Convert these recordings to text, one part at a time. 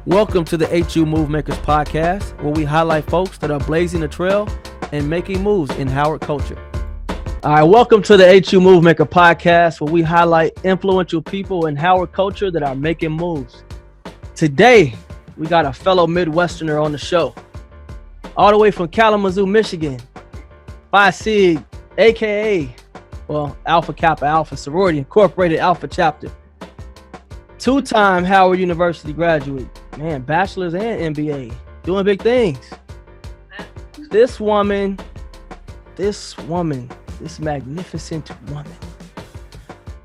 Welcome to the HU Move Makers podcast, where we highlight folks that are blazing the trail and making moves in Howard culture. All right, welcome to the HU Move Maker podcast, where we highlight influential people in Howard culture that are making moves. Today, we got a fellow Midwesterner on the show, all the way from Kalamazoo, Michigan, Phi Sig, aka, Alpha Kappa Alpha Sorority Incorporated Alpha Chapter. Two-time Howard University graduate, man, bachelor's and MBA, doing big things. This magnificent woman,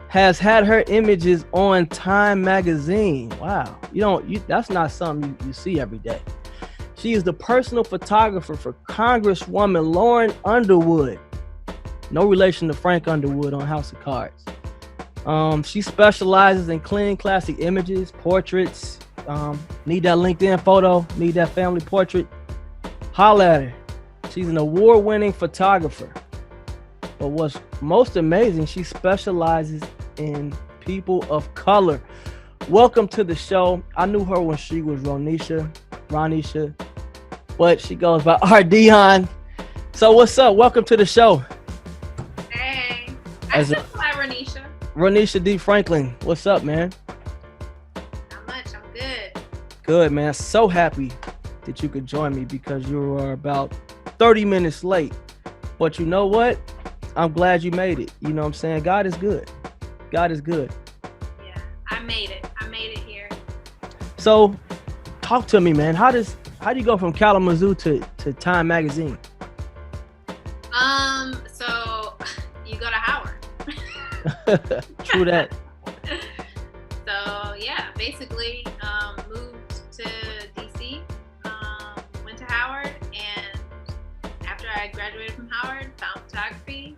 has had her images on Time magazine. Wow, that's not something you see every day. She is the personal photographer for Congresswoman Lauren Underwood. No relation to Frank Underwood on House of Cards. She specializes in clean classic images, portraits. Need that LinkedIn photo, need that family portrait, holla at her. She's an award-winning photographer. But what's most amazing, she specializes in people of color. Welcome to the show. I knew her when she was Rhonisha, but she goes by Dion. So what's up? Welcome to the show. Hey, I still fly Rhonisha. Rhonisha D. Franklin, what's up, man? Not much, I'm good. Good, man. So happy that you could join me because you were about 30 minutes late. But you know what? I'm glad you made it. You know what I'm saying? God is good. God is good. Yeah, I made it. I made it here. So, talk to me, man. How do you go from Kalamazoo to Time magazine? So you go to Howard. True that. So yeah, basically moved to DC, went to Howard, and after I graduated from Howard, found photography.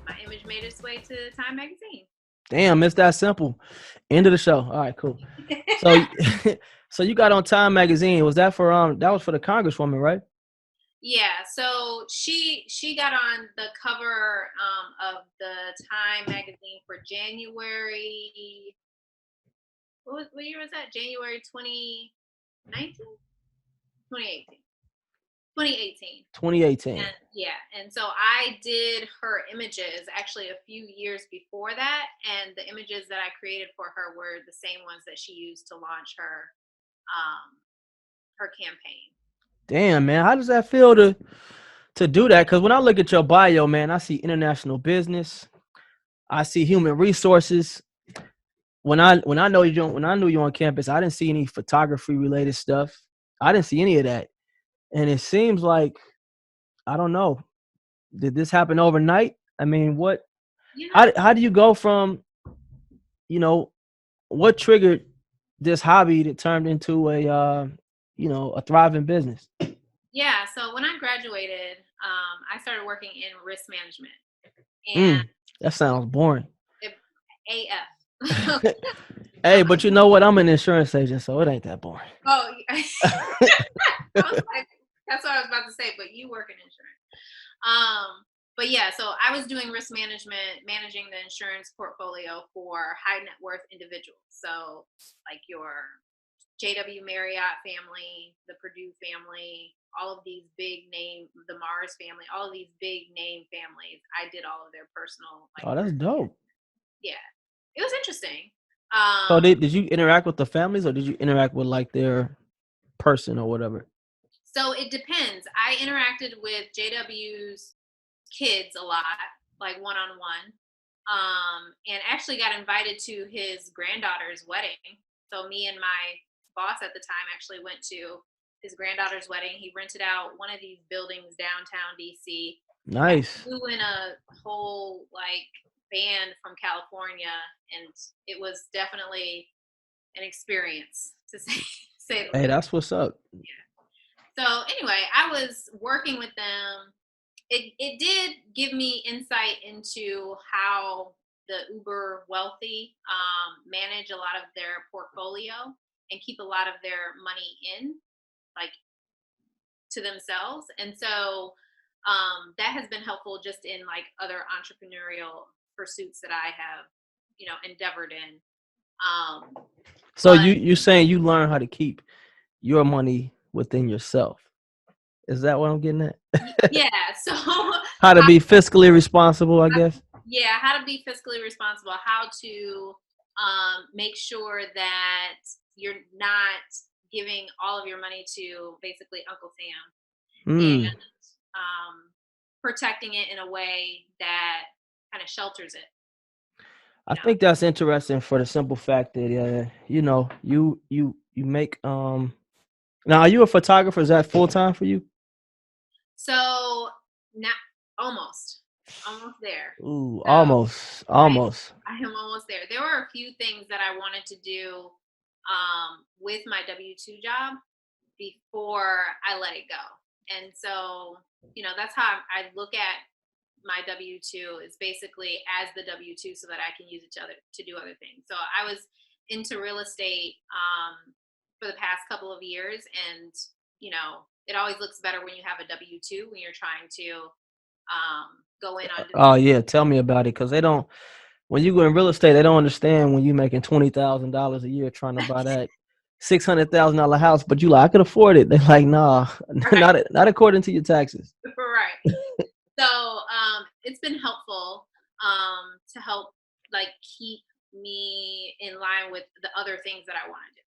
My image made its way to Time magazine. Damn, it's that simple. End of the show. All right, cool. So, so you got on Time magazine. Was that for that was for the Congresswoman, right? Yeah, so she got on the cover of the Time magazine for January. What year was that? January 2019? 2018. 2018. And so I did her images actually a few years before that, and the images that I created for her were the same ones that she used to launch her campaign. Damn, man, how does that feel to do that? Because when I look at your bio, man, I see international business, I see human resources. When I knew you on campus, I didn't see any photography related stuff. I didn't see any of that, and it seems like, I don't know, did this happen overnight? I mean, what? Yeah. How do you go from, what triggered this hobby that turned into a thriving business? Yeah, so when I graduated, I started working in risk management. And that sounds boring. AF. Hey, but you know what? I'm an insurance agent, so it ain't that boring. Oh, I was like, that's what I was about to say, but you work in insurance. But yeah, so I was doing risk management, managing the insurance portfolio for high net worth individuals. So like your JW Marriott family, the Purdue family, all of these big name, the Mars family, all of these big name families. I did all of their personal. Oh, that's dope. Yeah, it was interesting. So did you interact with the families, or did you interact with like their person or whatever? So it depends. I interacted with JW's kids a lot, like one-on-one, and actually got invited to his granddaughter's wedding. So me and my boss at the time actually went to his granddaughter's wedding. He rented out one of these buildings downtown DC. Nice. I flew in a whole band from California, and it was definitely an experience, to say. Hey, that's what's up. Yeah. So anyway, I was working with them. It did give me insight into how the uber wealthy manage a lot of their portfolio and keep a lot of their money in, to themselves. And so that has been helpful just in other entrepreneurial pursuits that I have, endeavored in. So you saying you learn how to keep your money within yourself. Is that what I'm getting at? Yeah. So How to be fiscally responsible, I guess. yeah, how to be fiscally responsible, how to make sure that you're not giving all of your money to basically Uncle Sam, Hmm. and protecting it in a way that kind of shelters it, you I know. think that's interesting for the simple fact that you make now are you a photographer? Is that full time for you? So now, almost, almost there. Ooh, So almost, I almost. I am almost there. There were a few things that I wanted to do with my W-2 job before I let it go. And so, that's how I look at my W-2 is basically as the W-2 so that I can use it to do other things. So I was into real estate for the past couple of years, and it always looks better when you have a W-2 when you're trying to go in on Oh yeah, tell me about it, because they don't. When you go in real estate, they don't understand when you making $20,000 a year trying to buy that $600,000 house, but you like I could afford it. They're like, nah, right, not according to your taxes. right. So it's been helpful to help like keep me in line with the other things that I want to do.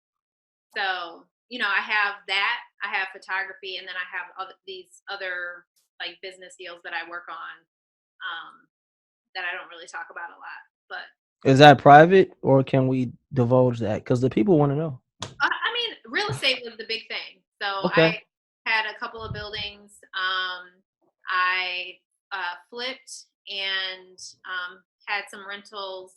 So, I have that, I have photography, and then I have these other like business deals that I work on that I don't really talk about a lot. But Is that private or can we divulge that? Because the people want to know. I mean, real estate was the big thing. So Okay. I had a couple of buildings. I flipped and had some rentals,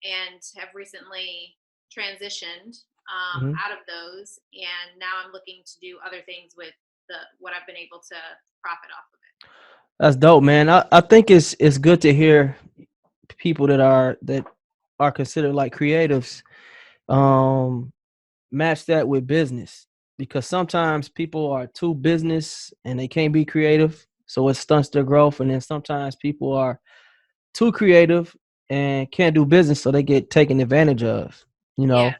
and have recently transitioned Hmm. out of those. And now I'm looking to do other things with the what I've been able to profit off of it. That's dope, man. I think it's good to hear people that are considered like creatives um match that with business, because sometimes people are too business and they can't be creative, so it stunts their growth, and then sometimes people are too creative and can't do business, so they get taken advantage of you Yeah.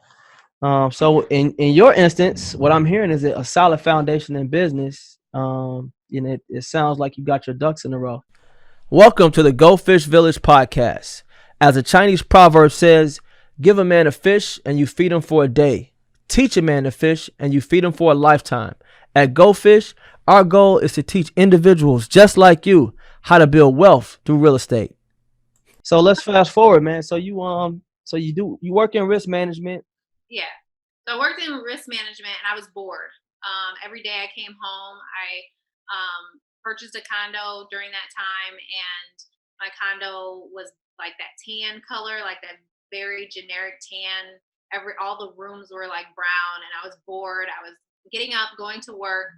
know so in your instance, what I'm hearing is a solid foundation in business. It sounds like you got your ducks in a row. Welcome to the Go Fish Village podcast. As a Chinese proverb says, give a man a fish and you feed him for a day. Teach a man to fish and you feed him for a lifetime. At Go Fish, our goal is to teach individuals just like you how to build wealth through real estate. So let's fast forward, man. So you work in risk management. Yeah. So I worked in risk management, and I was bored. Every day I came home, I purchased a condo during that time, and my condo was like that tan color, like that very generic tan. All the rooms were like brown, and I was bored. I was getting up, going to work,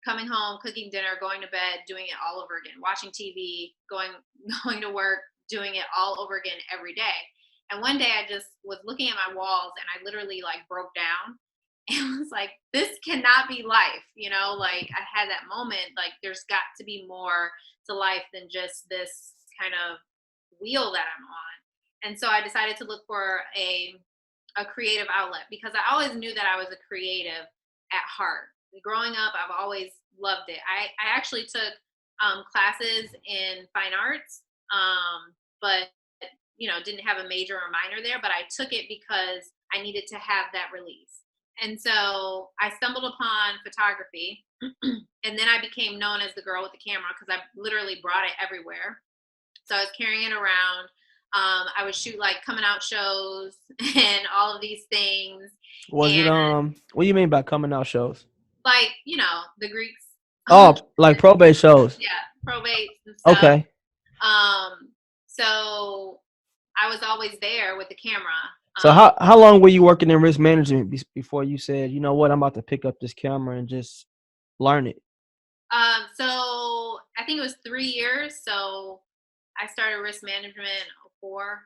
coming home, cooking dinner, going to bed, doing it all over again, watching TV, going going to work, doing it all over again every day. And one day I just was looking at my walls, and I literally like broke down and was like, this cannot be life, like I had that moment, like there's got to be more to life than just this kind of wheel that I'm on. And so I decided to look for a creative outlet, because I always knew that I was a creative at heart. Growing up, I've always loved it. I actually took classes in fine arts, but didn't have a major or minor there. But I took it because I needed to have that release. And so I stumbled upon photography, and then I became known as the girl with the camera because I literally brought it everywhere. So I was carrying it around. I would shoot like coming out shows and all of these things. Was it And what do you mean by coming out shows? like, the Greeks, Oh, like probate shows. yeah, probates and stuff. Okay. Um, so I was always there with the camera. So how long were you working in risk management before you said, you know what, I'm about to pick up this camera and just learn it? So I think it was 3 years. So I started risk management in '04,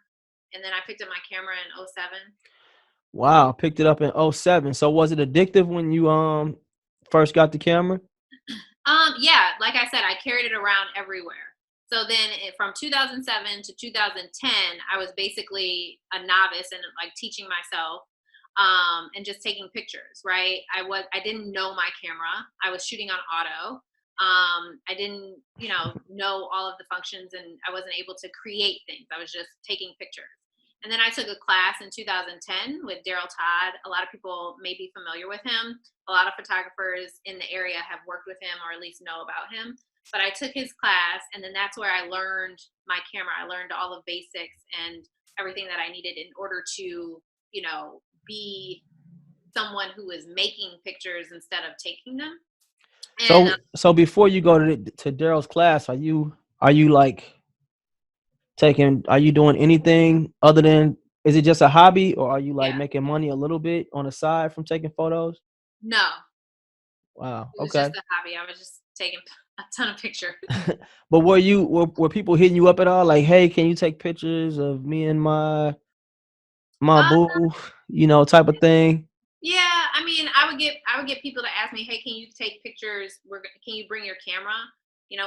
and then I picked up my camera in '07. Wow, picked it up in '07. So was it addictive when you first got the camera? Yeah, like I said, I carried it around everywhere. So then from 2007 to 2010, I was basically a novice and like teaching myself. and just taking pictures, right? I didn't know my camera. I was shooting on auto. I didn't, know all of the functions, and I wasn't able to create things. I was just taking pictures. And then I took a class in 2010 with Daryl Todd. A lot of people may be familiar with him. A lot of photographers in the area have worked with him or at least know about him. But I took his class, and then that's where I learned my camera. I learned all the basics and everything that I needed in order to, be someone who is making pictures instead of taking them. And So before you go to Daryl's class, are you like are you doing anything other than, is it just a hobby, or are you like yeah, making money a little bit on the side from taking photos? no, Wow. it was just Okay. a hobby. I was just taking a ton of pictures. But were people hitting you up at all? Like, hey, can you take pictures of me and my Uh, boo, type of thing? yeah, I mean, I would get people to ask me, "Hey, can you take pictures? Can you bring your camera?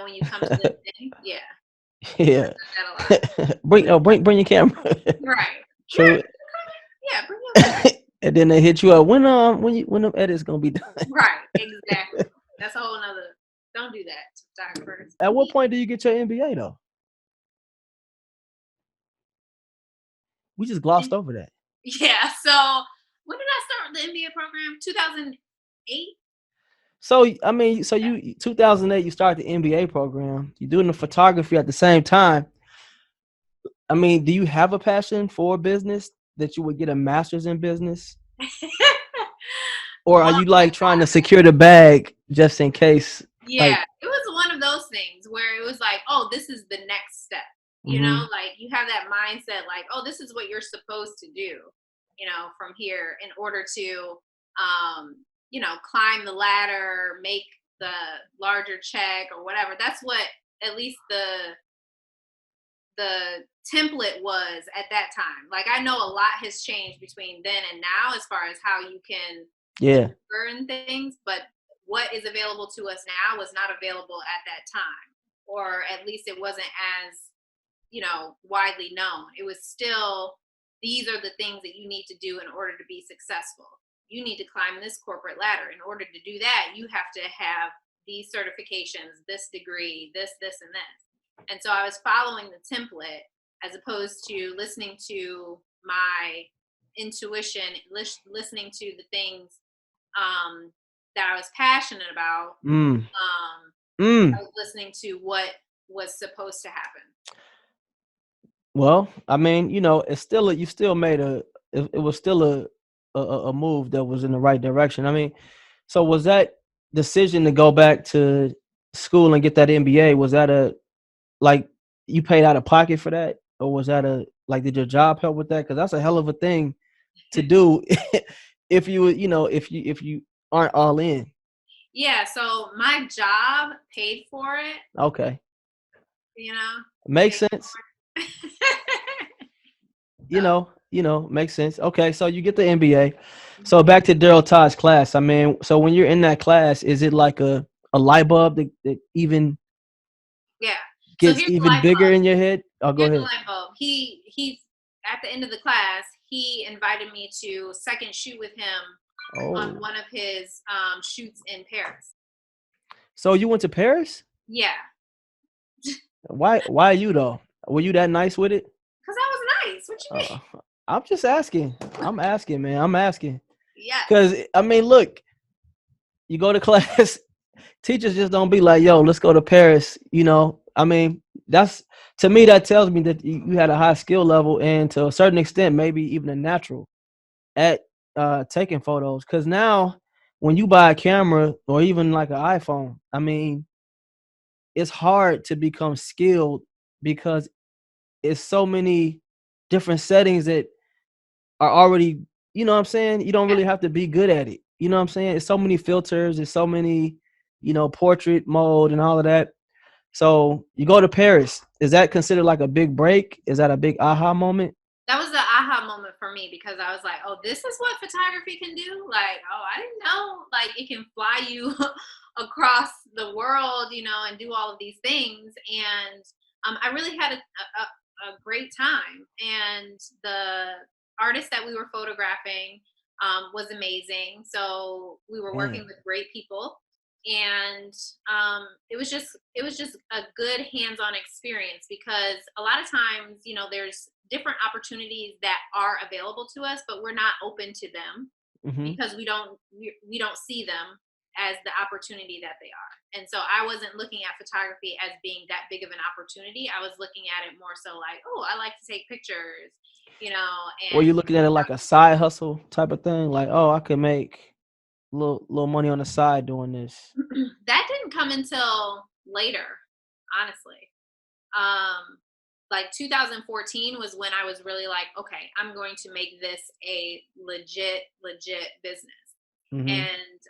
When you come to this thing." Yeah, I Yeah. said that a lot. Bring your camera. Right. True. Yeah, bring your camera. And then they hit you up when them edits gonna be done. Right. Exactly. That's a whole nother. Don't do that to photographers. At what point do you get your MBA though? We just glossed over that. Yeah. So when did I start the MBA program? 2008. So I mean, so you 2008 you start the MBA program. You're doing the photography at the same time. I mean, do you have a passion for business that you would get a master's in business, or are Well, you like trying to secure the bag just in case? yeah, Like, it was one of those things where it was like, oh, this is the next step. mm-hmm. Like you have that mindset, like, oh, this is what you're supposed to do, from here in order to, climb the ladder, make the larger check or whatever. That's what at least the template was at that time. Like I know a lot has changed between then and now as far as how you can Yeah, earn things, but what is available to us now was not available at that time, or at least it wasn't as widely known. It was still, these are the things that you need to do in order to be successful. You need to climb this corporate ladder. In order to do that, you have to have these certifications, this degree, this and this. And so I was following the template as opposed to listening to my intuition, listening to the things that I was passionate about. mm, I mm. was listening to what was supposed to happen. Well, I mean, it's still you still made it was still a move that was in the right direction. I mean, so was that decision to go back to school and get that MBA, was that like you paid out of pocket for that, or was that like did your job help with that? Because that's a hell of a thing to do if you aren't all in. Yeah, so my job paid for it, Okay, you know. makes Paid sense. for it. So, Makes sense. Okay, so you get the MBA. So back to Daryl Todd's class. I mean, so when you're in that class, is it like a light bulb that even yeah. So gets here's the even light bigger bulb. in your head? Oh, go Here's the ahead. light bulb. He's at the end of the class, he invited me to second shoot with him on Oh, one of his shoots in Paris. so you went to Paris? Yeah, Why you though? Were you that nice with it? because that was nice. What you mean? Uh, I'm just asking. I'm asking, man. I'm asking. Yes. Cause I mean, look, you go to class, teachers just don't be like, "Yo, let's go to Paris." I mean, that's to me that tells me that you had a high skill level, and to a certain extent, maybe even a natural at taking photos. Cause now, when you buy a camera or even like an iPhone, I mean, it's hard to become skilled because it's so many different settings that are already, you know what I'm saying? You don't Yeah. really have to be good at it. You know what I'm saying? It's so many filters, there's so many, portrait mode and all of that. So you go to Paris. Is that considered like a big break? Is that a big aha moment? That was the aha moment for me because I was like, oh, this is what photography can do. Like, oh, I didn't know. Like, it can fly you across the world, and do all of these things. And I really had a great time. And the artist that we were photographing, was amazing. So we were working Mm. with great people, and it was just a good hands-on experience, because a lot of times, there's different opportunities that are available to us, but we're not open to them Mm-hmm. because we don't see them as the opportunity that they are. And so I wasn't looking at photography as being that big of an opportunity. I was looking at it more so like, oh, I like to take pictures, Were you and looking at it like a side hustle type of thing? Like, oh, I could make little money on the side doing this. that didn't come until later, honestly. Um, like 2014 was when I was really like, okay, I'm going to make this a legit business. Mm-hmm. And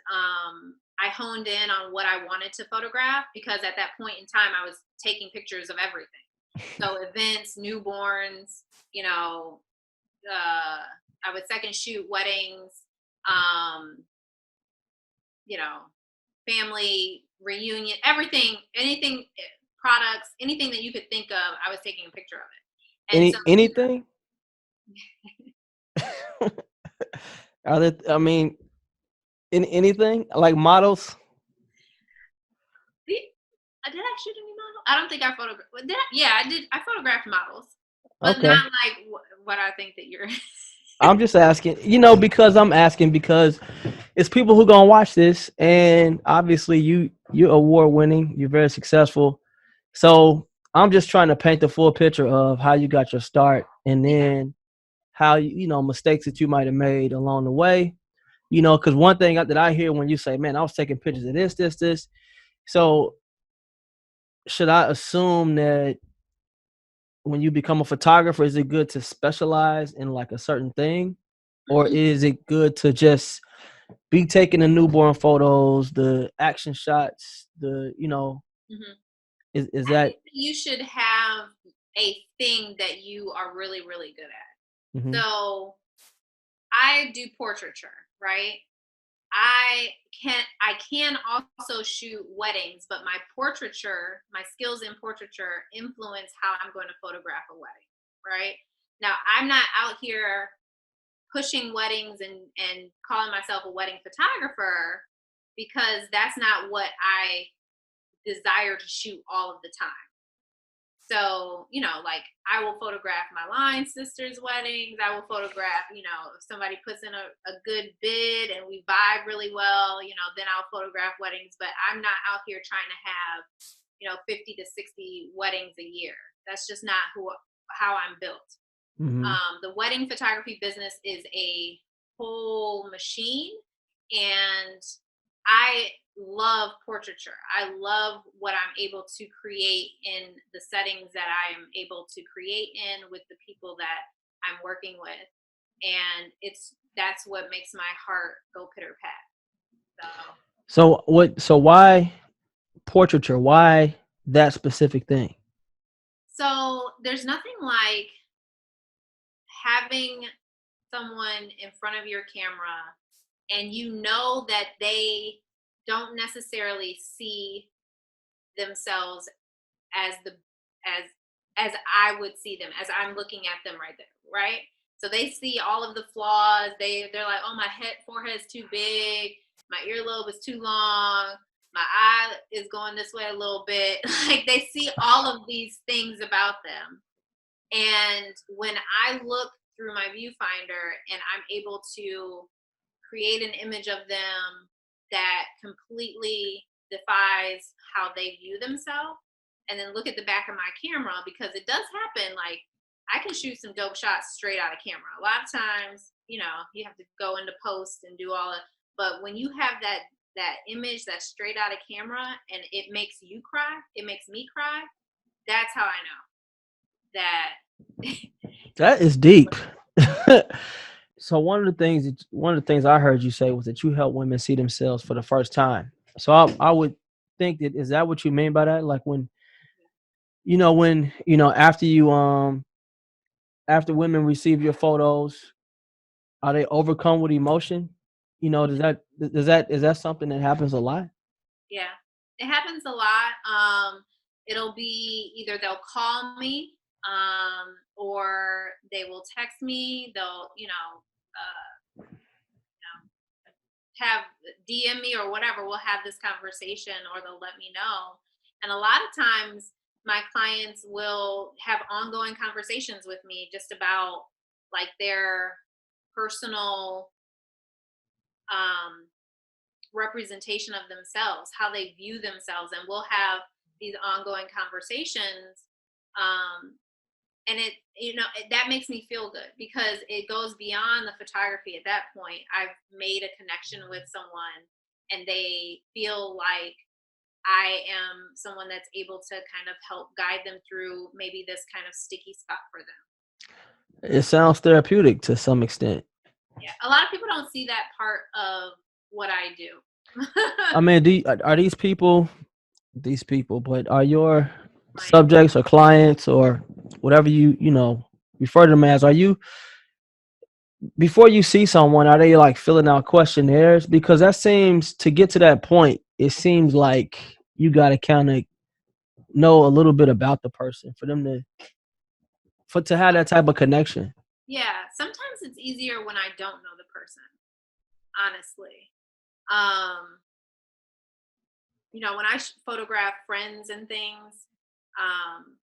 I honed in on what I wanted to photograph, because at that point in time, I was taking pictures of everything. So events, newborns, you know, I would second shoot weddings, um, you know, family reunion, everything, anything, products, anything that you could think of, I was taking a picture of it. And so, Anything? Are there? I mean, in anything like models? did I shoot any models? I don't think I photographed. Yeah, I did. I photographed models, but Okay. not like what I think that you're. I'm just asking, because I'm asking because it's people who gonna watch this, and obviously you're award winning, you're very successful. So I'm just trying to paint the full picture of how you got your start, and Yeah. then how mistakes that you might have made along the way. Because one thing that I hear when you say, "Man, I was taking pictures of this." So should I assume that when you become a photographer, is it good to specialize in like a certain thing, or is it good to just be taking the newborn photos, the action shots, Mhm. is I that? think that you should have a thing that you are really, really good at. Hmm. So I do portraiture, right? I can also shoot weddings, but my skills in portraiture influence how I'm going to photograph a wedding, right? Now, I'm not out here pushing weddings and calling myself a wedding photographer, because that's not what I desire to shoot all of the time. So, like, I will photograph my line sisters' weddings. I will photograph, if somebody puts in a good bid and we vibe really well, then I'll photograph weddings. But I'm not out here trying to have, 50 to 60 weddings a year. That's just not how I'm built. Hmm. The wedding photography business is a whole machine, and I love portraiture. I love what I'm able to create in the settings that I am able to create in with the people that I'm working with, and that's what makes my heart go pitter pat. So, So what? So why portraiture? Why that specific thing? there's nothing like having someone in front of your camera, and that they don't necessarily see themselves as the as as I would see them, as I'm looking at them right there, right? So they see all of the flaws. They're like, oh, my forehead's too big, my earlobe is too long, my eye is going this way a little bit. Like, they see all of these things about them, and when I look through my viewfinder and I'm able to create an image of them that completely defies how they view themselves, and then look at the back of my camera, because it does happen. Like, I can shoot some dope shots straight out of camera. A lot of times, you have to go into post and do all of, but when you have that image that's straight out of camera and it makes you cry, it makes me cry, that's how I know that. That is deep. So one of the things I heard you say was that you help women see themselves for the first time. So I would think that, is that what you mean by that? Like when after women receive your photos, are they overcome with emotion? Is that something that happens a lot? Yeah, it happens a lot. It'll be either they'll call me, or they will text me. They'll, have DM me or whatever. We'll have this conversation, or they'll let me know. And a lot of times, my clients will have ongoing conversations with me just about like their personal um, representation of themselves, how they view themselves, and we'll have these ongoing conversations. Um, and that makes me feel good because it goes beyond the photography. At that point, I've made a connection with someone, and they feel like I am someone that's able to kind of help guide them through maybe this kind of sticky spot for them. It sounds therapeutic to some extent. Yeah, a lot of people don't see that part of what I do. I mean, are these people, but are your Right. subjects or clients or whatever you know refer to them as? Are you, before you see someone, are they like filling out questionnaires? Because that seems to get to that point. It seems like you got to kind of know a little bit about the person for them to have that type of connection. Yeah, sometimes it's easier when I don't know the person, honestly. Um, when I photograph friends and things, um,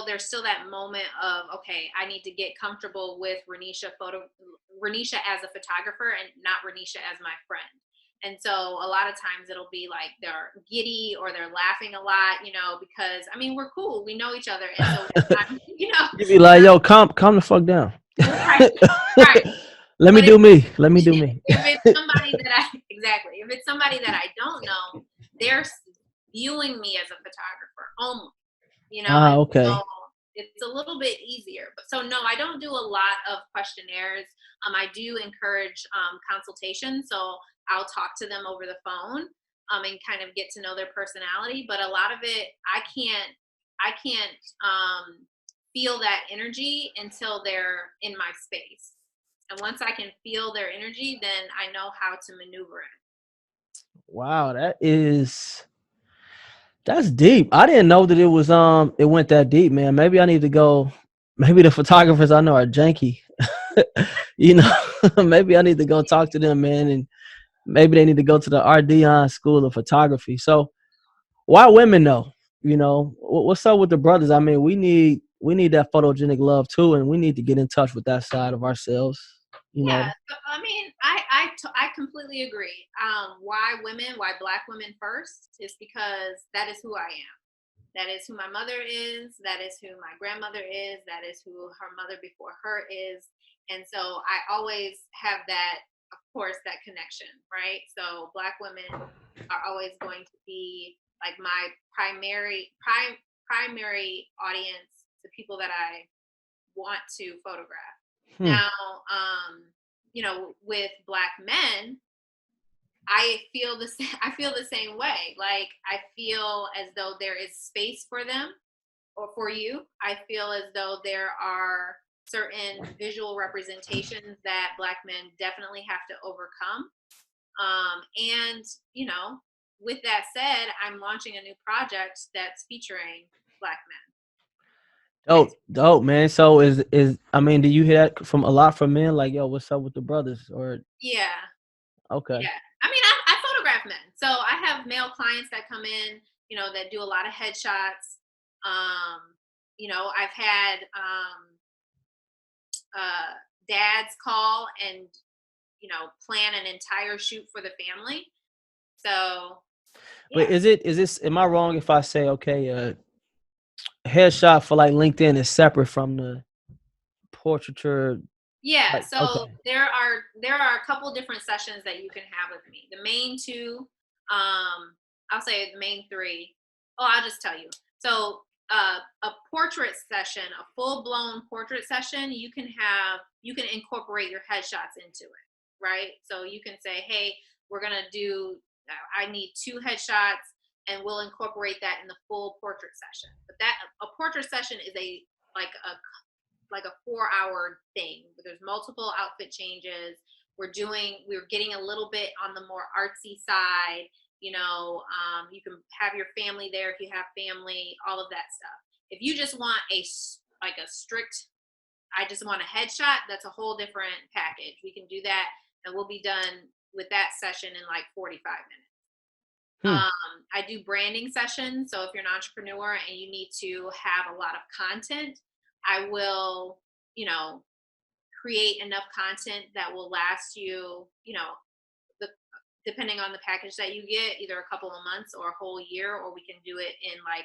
there's still that moment of, okay, I need to get comfortable with Rhonisha as a photographer and not Rhonisha as my friend. And so a lot of times it'll be like they're giddy or they're laughing a lot, because I mean we're cool, we know each other, and so You be like, yo, calm the fuck down. right, right. Let me But do me. Let me do me. if it's somebody that exactly, if it's somebody that I don't know, they're viewing me as a photographer only, Ah, and so okay. it's a little bit easier. But so no, I don't do a lot of questionnaires. I do encourage consultation, so I'll talk to them over the phone and kind of get to know their personality. But a lot of it, I can't feel that energy until they're in my space. And once I can feel their energy, then I know how to maneuver it. Wow, that's deep. I didn't know that it went that deep, man. Maybe I need to go. Maybe the photographers I know are janky. you know, maybe I need to go talk to them, man, and maybe they need to go to the RDon School of Photography. So why women though? What's up with the brothers? I mean, we need that photogenic love too, and we need to get in touch with that side of ourselves. You Yeah, know, so, I mean, I completely agree. Why women? Why Black women first? Is because that is who I am. That is who my mother is. That is who my grandmother is. That is who her mother before her is. And so I always have that, of course, that connection, right? So Black women are always going to be like my primary audience, the people that I want to photograph. hmm. Now, with Black men, I feel the same. I feel the same way. Like I feel as though there is space for them or for you. I feel as though there are certain visual representations that Black men definitely have to overcome. And with that said, I'm launching a new project that's featuring Black men next. Dope, man. So I mean, do you hear that from a lot from men? Like, yo, what's up with the brothers? Or Yeah, okay, yeah. I mean, I photograph men, so I have male clients that come in, that do a lot of headshots. I've had uh, dads call and plan an entire shoot for the family. So but yeah, is this? Am I wrong if I say okay? Headshot for like LinkedIn is separate from the portraiture. yeah. Like, okay, So there are a couple different sessions that you can have with me. The main two, I'll say the main three. Oh, I'll just tell you. So a portrait session, a full blown portrait session, you can incorporate your headshots into it, right? So you can say, hey, we're gonna do. I need 2 headshots, and we'll incorporate that in the full portrait session. But that a portrait session is like a like a 4-hour thing. There's multiple outfit changes. We're getting a little bit on the more artsy side. You can have your family there if you have family, all of that stuff. If you just want a strict, I just want a headshot, that's a whole different package. We can do that, and we'll be done with that session in like 45 minutes. Hmm. I do branding sessions. So if you're an entrepreneur and you need to have a lot of content, I will, create enough content that will last you, the depending on the package that you get, either a couple of months or a whole year, or we can do it in like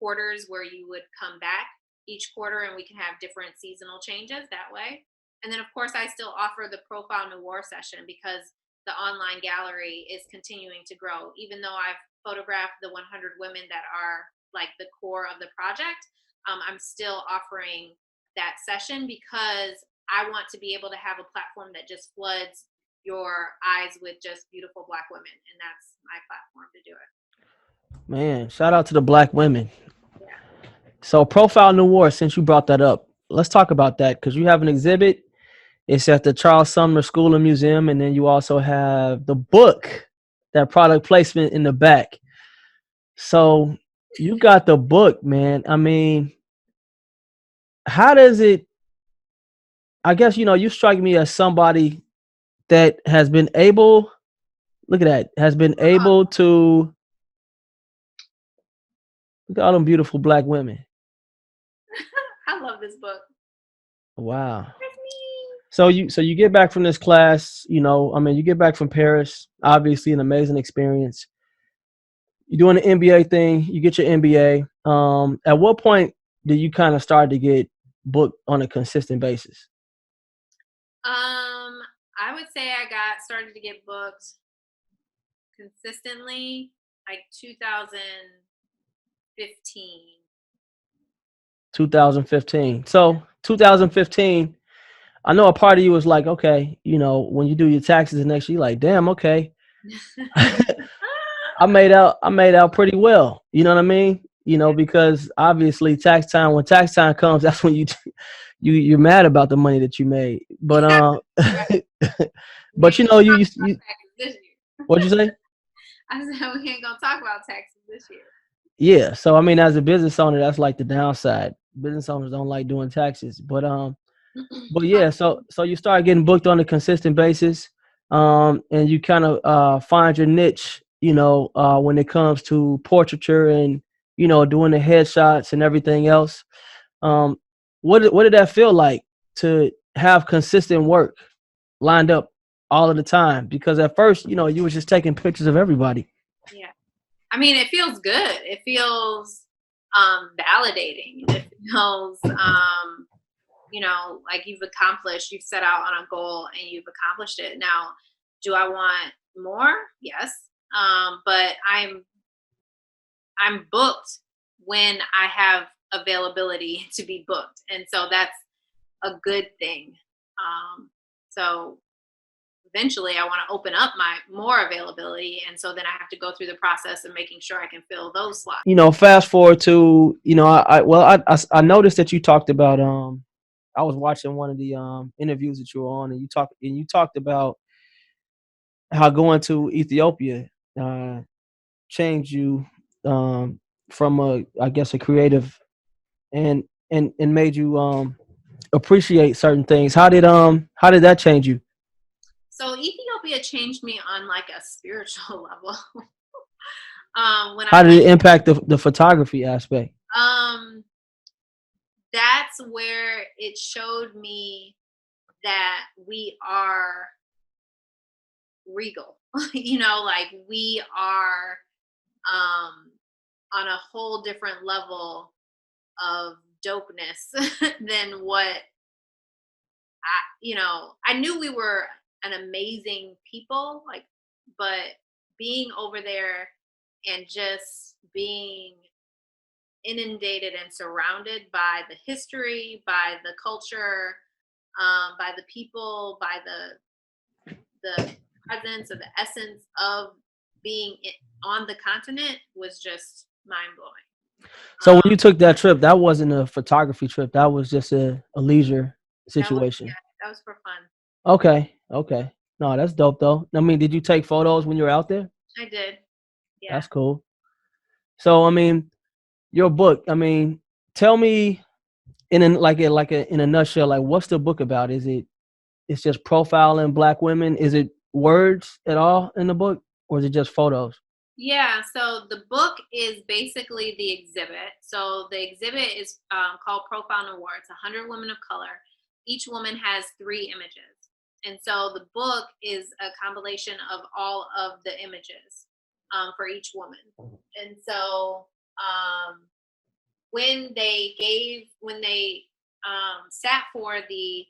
quarters where you would come back each quarter and we can have different seasonal changes that way. And then of course I still offer the profile noir session because the online gallery is continuing to grow. Even though I've photographed the 100 women that are like the core of the project, I'm still offering that session because I want to be able to have a platform that just floods your eyes with just beautiful Black women, and that's my platform to do it. Man, shout out to the Black women. Yeah. So Profile Noir, since you brought that up, let's talk about that because you have an exhibit. It's at the Charles Sumner School and Museum, and then you also have the book, that product placement in the back. So you got the book, man. I mean, how does it? I guess you strike me as somebody that has been able. Look at that. Has been able to look at all them beautiful Black women. I love this book. Wow. That's me. So you get back from this class, you get back from Paris, obviously an amazing experience. You're doing the MBA thing, you get your MBA. At what point did you kind of start to get booked on a consistent basis? I would say I got started to get booked consistently like 2015. 2015. So 2015, I know a part of you was like, okay, when you do your taxes the next year, you're like, damn, okay. I made out pretty well. You know what I mean? Because obviously when tax time comes, that's when you're mad about the money that you made. But but you what'd you say? I said we ain't gonna talk about taxes this year. Yeah. So I mean, as a business owner, that's like the downside. Business owners don't like doing taxes. But yeah, so you start getting booked on a consistent basis, and you kind of find your niche, when it comes to portraiture and doing the headshots and everything else. Um, what did that feel like to have consistent work lined up all of the time? Because at first, you were just taking pictures of everybody. Yeah. I mean, it feels good. It feels validating. It feels like you've set out on a goal and you've accomplished it. Now, do I want more? Yes. But I'm booked when I have availability to be booked. And so that's a good thing. So eventually I want to open up my more availability. And so then I have to go through the process of making sure I can fill those slots. Fast forward to, I noticed that you talked about, I was watching one of the interviews that you were on, and you talked about how going to Ethiopia changed you, from a creative, and made you appreciate certain things. How did that change you? So Ethiopia changed me on like a spiritual level. How did it impact the photography aspect? That's where it showed me that we are regal. Like we are on a whole different level of dopeness than what I knew we were an amazing people, but being over there and just being inundated and surrounded by the history, by the culture, by the people, by the presence or the essence of being on the continent was just mind blowing. So when you took that trip, that wasn't a photography trip. That was just a leisure situation. That was for fun. Okay. No, that's dope though. I mean, did you take photos when you were out there? I did. Yeah. That's cool. So I mean, your book. I mean, tell me in a nutshell, like what's the book about? It's just profiling Black women? Is it words at all in the book, or is it just photos? Yeah, so the book is basically the exhibit. So the exhibit is called Profile Noir. It's 100 women of color. Each woman has 3 images. And so the book is a compilation of all of the images for each woman. And so when they sat for the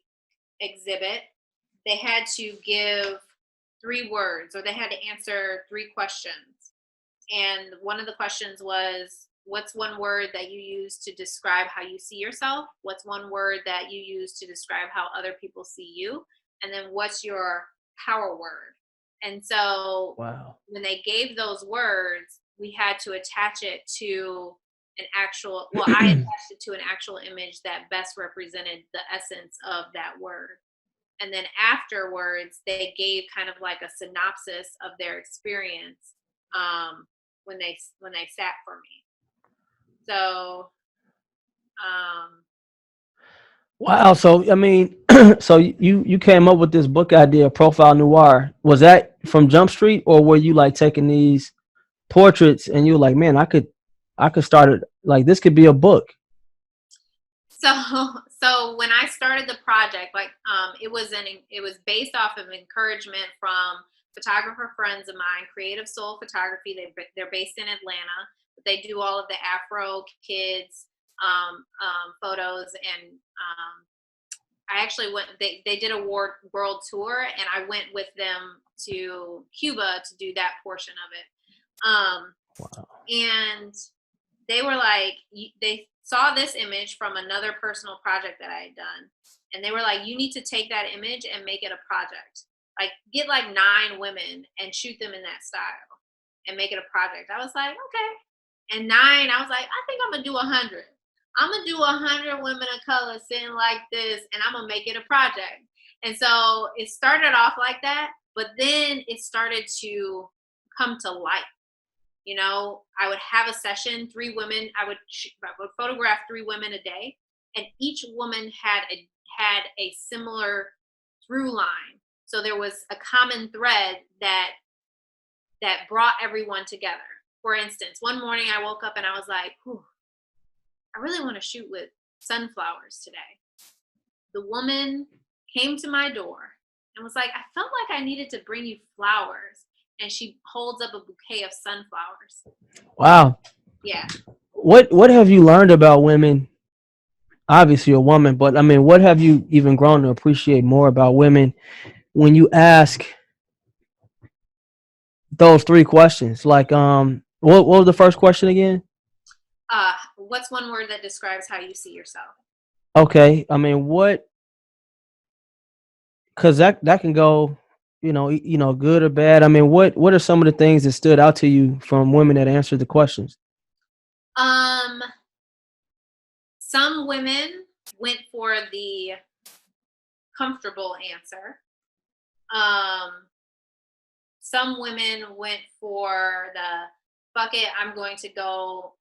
exhibit, they had to give 3 words, or they had to answer 3 questions. And one of the questions was, what's one word that you use to describe how you see yourself? What's one word that you use to describe how other people see you? And then what's your power word? And so Wow. when they gave those words, we had to attach it to an actual, well, I attached it to an actual image that best represented the essence of that word. And then afterwards, they gave kind of like a synopsis of their experience when they sat for me. So Wow. So I mean, so you came up with this book idea, Profile Noir. Was that from Jump Street, or were you like taking these portraits and you were like, man, I could start it, like this could be a book? so when I started the project, like it was based off of encouragement from photographer friends of mine, Creative Soul Photography. They're based in Atlanta, but they do all of the Afro kids photos. And I actually went. They did a world tour, and I went with them to Cuba to do that portion of it. Wow. And they were like, they saw this image from another personal project that I had done, and they were like, you need to take that image and make it a project. Like, get like 9 women and shoot them in that style and make it a project. I was like, okay. And 9, I was like, I think I'm gonna do 100. I'm gonna do 100 women of color sitting like this, and I'm gonna make it a project. And so it started off like that, but then it started to come to life. You know, I would have a session, 3 women. I would photograph 3 women a day, and each woman had a similar through line. So there was a common thread that brought everyone together. For instance, one morning I woke up and I was like, whew, I really want to shoot with sunflowers today. The woman came to my door and was like, I felt like I needed to bring you flowers. And she holds up a bouquet of sunflowers. Wow. Yeah. What have you learned about women? Obviously, you're a woman, but I mean, what have you even grown to appreciate more about women when you ask those 3 questions? Like, what was the first question again? What's one word that describes how you see yourself? Okay, I mean, what? Because that can go, good or bad. I mean, what are some of the things that stood out to you from women that answered the questions? Um, some women went for the comfortable answer. Some women went for the fuck it, I'm going to go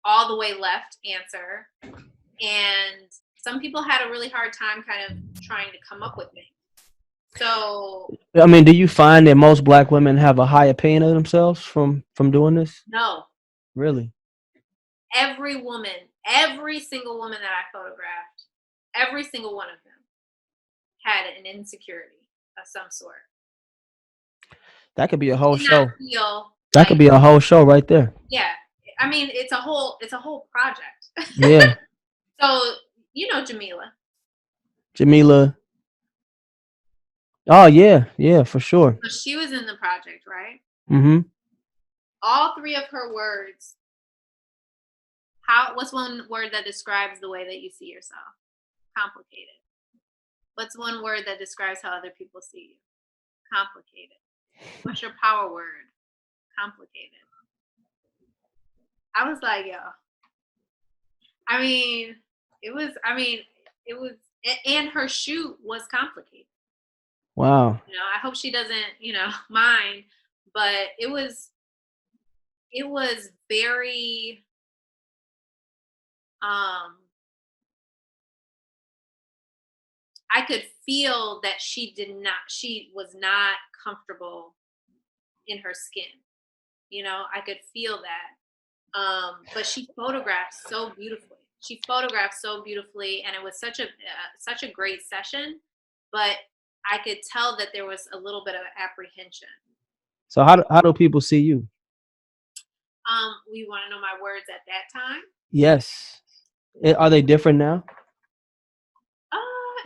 all the way left answer. And some people had a really hard time kind of trying to come up with things. So I mean, do you find that most Black women have a high opinion of themselves from doing this? no, Really? every woman, every single woman that I photographed, every single one of them had an insecurity of some sort. That could be a whole Did not show. feel That could like, be a whole show right there. yeah. I mean, it's a whole project. Yeah. So you know Jamila. Jamila. Oh yeah, yeah, for sure. So she was in the project, right? Mm-hmm. All 3 of her words. What's one word that describes the way that you see yourself? Complicated. What's one word that describes how other people see you? Complicated. What's your power word? Complicated. I was like, yo. I mean, it was. And her shoot was complicated. Wow. You know, I hope she doesn't, mind. But it was very I could feel that she was not comfortable in her skin. I could feel that. But she photographed so beautifully. She photographed so beautifully, and it was such a great session. But I could tell that there was a little bit of apprehension. So how do people see you? We want to know my words at that time? Yes. Are they different now?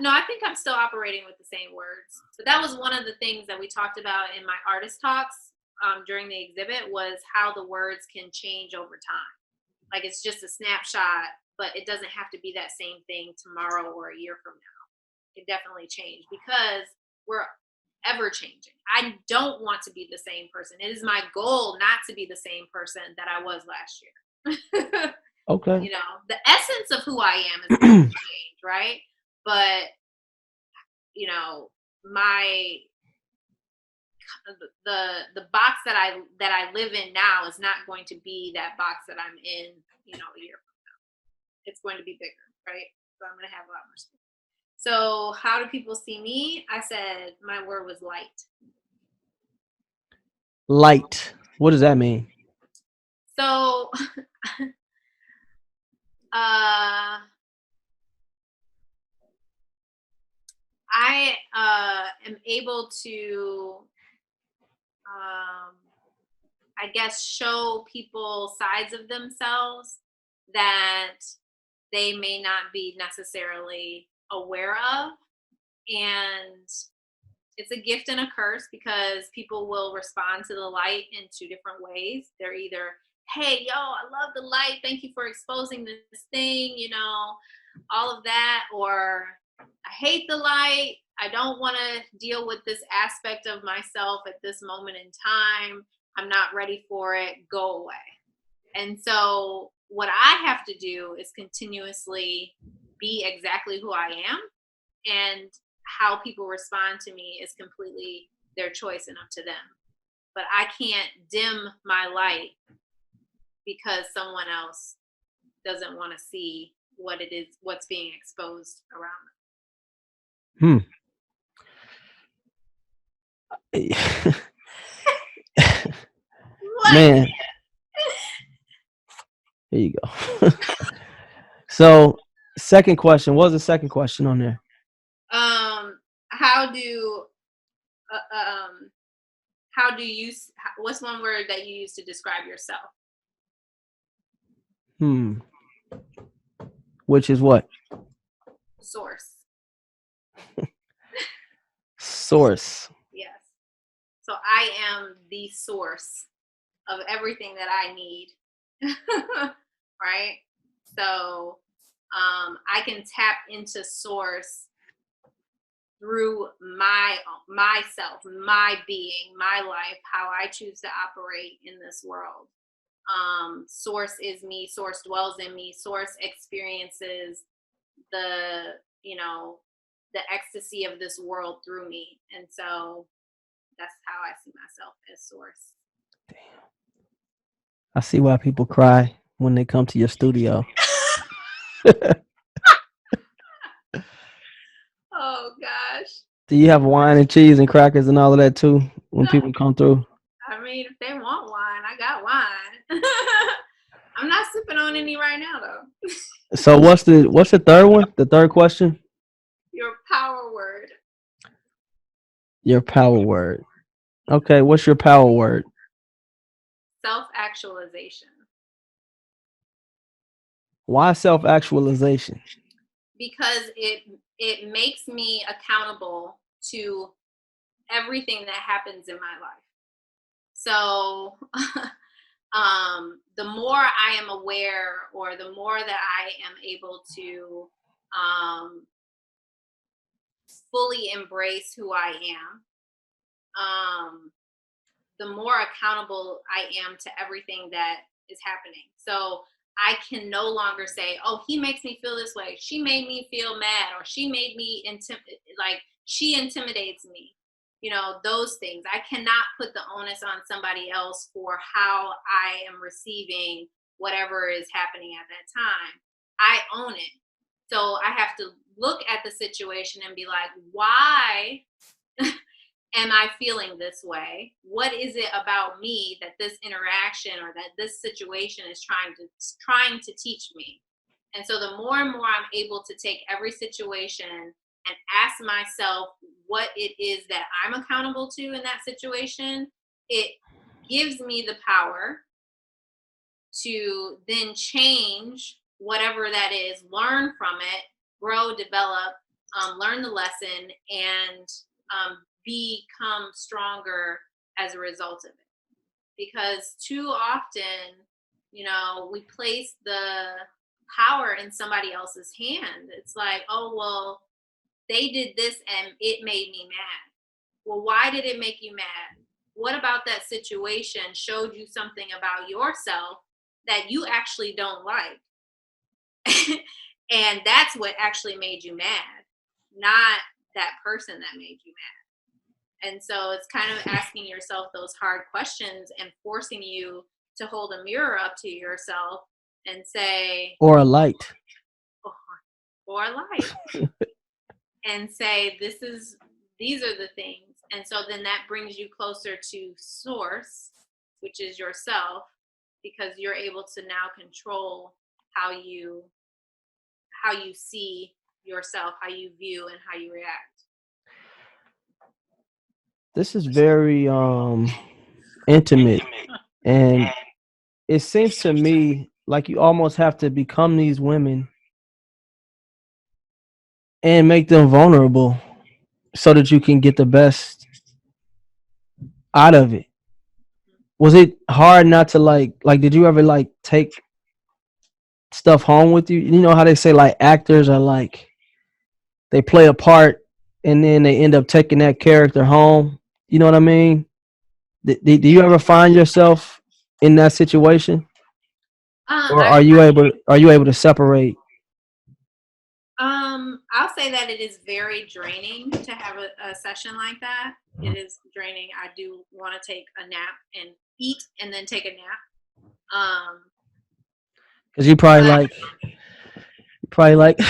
No, I think I'm still operating with the same words. But that was one of the things that we talked about in my artist talks during the exhibit, was how the words can change over time. Like, it's just a snapshot, but it doesn't have to be that same thing tomorrow or a year from now. It definitely changed because we're ever changing. I don't want to be the same person. It is my goal not to be the same person that I was last year. Okay. The essence of who I am is going to change, right? But my the box that I live in now is not going to be that box that I'm in, a year from now. It's going to be bigger, right? So I'm going to have a lot more space. So how do people see me? I said my word was light. Light. What does that mean? So I am able to, I guess, show people sides of themselves that they may not be necessarily aware of. And it's a gift and a curse because people will respond to the light in two different ways. They're either, hey, yo, I love the light. Thank you for exposing this thing, all of that. Or I hate the light. I don't want to deal with this aspect of myself at this moment in time. I'm not ready for it. Go away. And so what I have to do is continuously be exactly who I am, and how people respond to me is completely their choice and up to them. But I can't dim my light because someone else doesn't want to see what's being exposed around them. Man, here you go. So, second question. What was the second question on there? What's one word that you use to describe yourself? Which is what? Source. Source. Yes. So I am the source of everything that I need. Right? So I can tap into source through myself, my being, my life, how I choose to operate in this world. Source is me. Source dwells in me. Source experiences the ecstasy of this world through me. And so that's how I see myself, as source. Damn. I see why people cry when they come to your studio. Oh gosh. Do you have wine and cheese and crackers and all of that too when people come through? I mean, if they want wine, I got wine. I'm not sipping on any right now though. So what's the third one? The third question? Your power word. Your power word. Okay, what's your power word? Self-actualization. Why self-actualization? Because it makes me accountable to everything that happens in my life. So the more I am aware, or the more that I am able to fully embrace who I am, the more accountable I am to everything that is happening. So I can no longer say, oh, he makes me feel this way. She made me feel mad, or she made me she intimidates me. Those things. I cannot put the onus on somebody else for how I am receiving whatever is happening at that time. I own it. So I have to look at the situation and be like, why am I feeling this way? What is it about me that this interaction or that this situation is trying to teach me? And so the more and more I'm able to take every situation and ask myself what it is that I'm accountable to in that situation, it gives me the power to then change whatever that is, learn from it, grow, develop, learn the lesson, and become stronger as a result of it. Because too often, we place the power in somebody else's hand. It's like, oh, well, they did this and it made me mad. Well, why did it make you mad? What about that situation showed you something about yourself that you actually don't like? And that's what actually made you mad, not that person that made you mad. And so it's kind of asking yourself those hard questions and forcing you to hold a mirror up to yourself and say, Or a light. or a light, and say, these are the things. And so then that brings you closer to source, which is yourself, because you're able to now control how you see yourself, how you view, and how you react. This is very intimate, and it seems to me like you almost have to become these women and make them vulnerable so that you can get the best out of it. Was it hard not to like did you ever like take stuff home with you? You know how they say like actors are like they play a part and then they end up taking that character home. You know what I mean? Do you ever find yourself in that situation, or are you able to separate? I'll say that it is very draining to have a session like that. It is draining. I do want to take a nap and eat and then take a nap. Because you probably like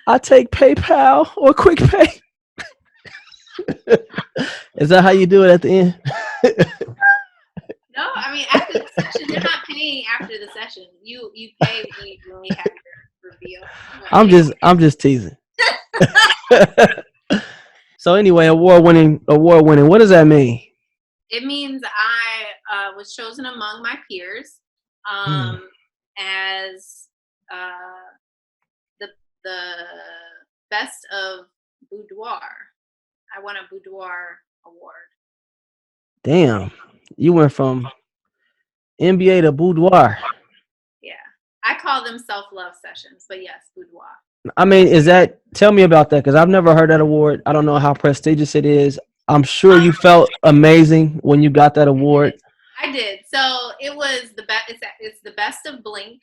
I take PayPal or Quick Pay. Is that how you do it at the end? No, I mean after the session, they're not paying after the session. You pay when we have your reveal. I'm just teasing. So anyway, award winning. What does that mean? It means I was chosen among my peers as the best of boudoir. I won a boudoir award. Damn, you went from NBA to boudoir. Yeah, I call them self-love sessions, but yes, boudoir. I mean, tell me about that because I've never heard that award. I don't know how prestigious it is. I'm sure you felt amazing when you got that award. I did. So it was the best. It's the best of Blink,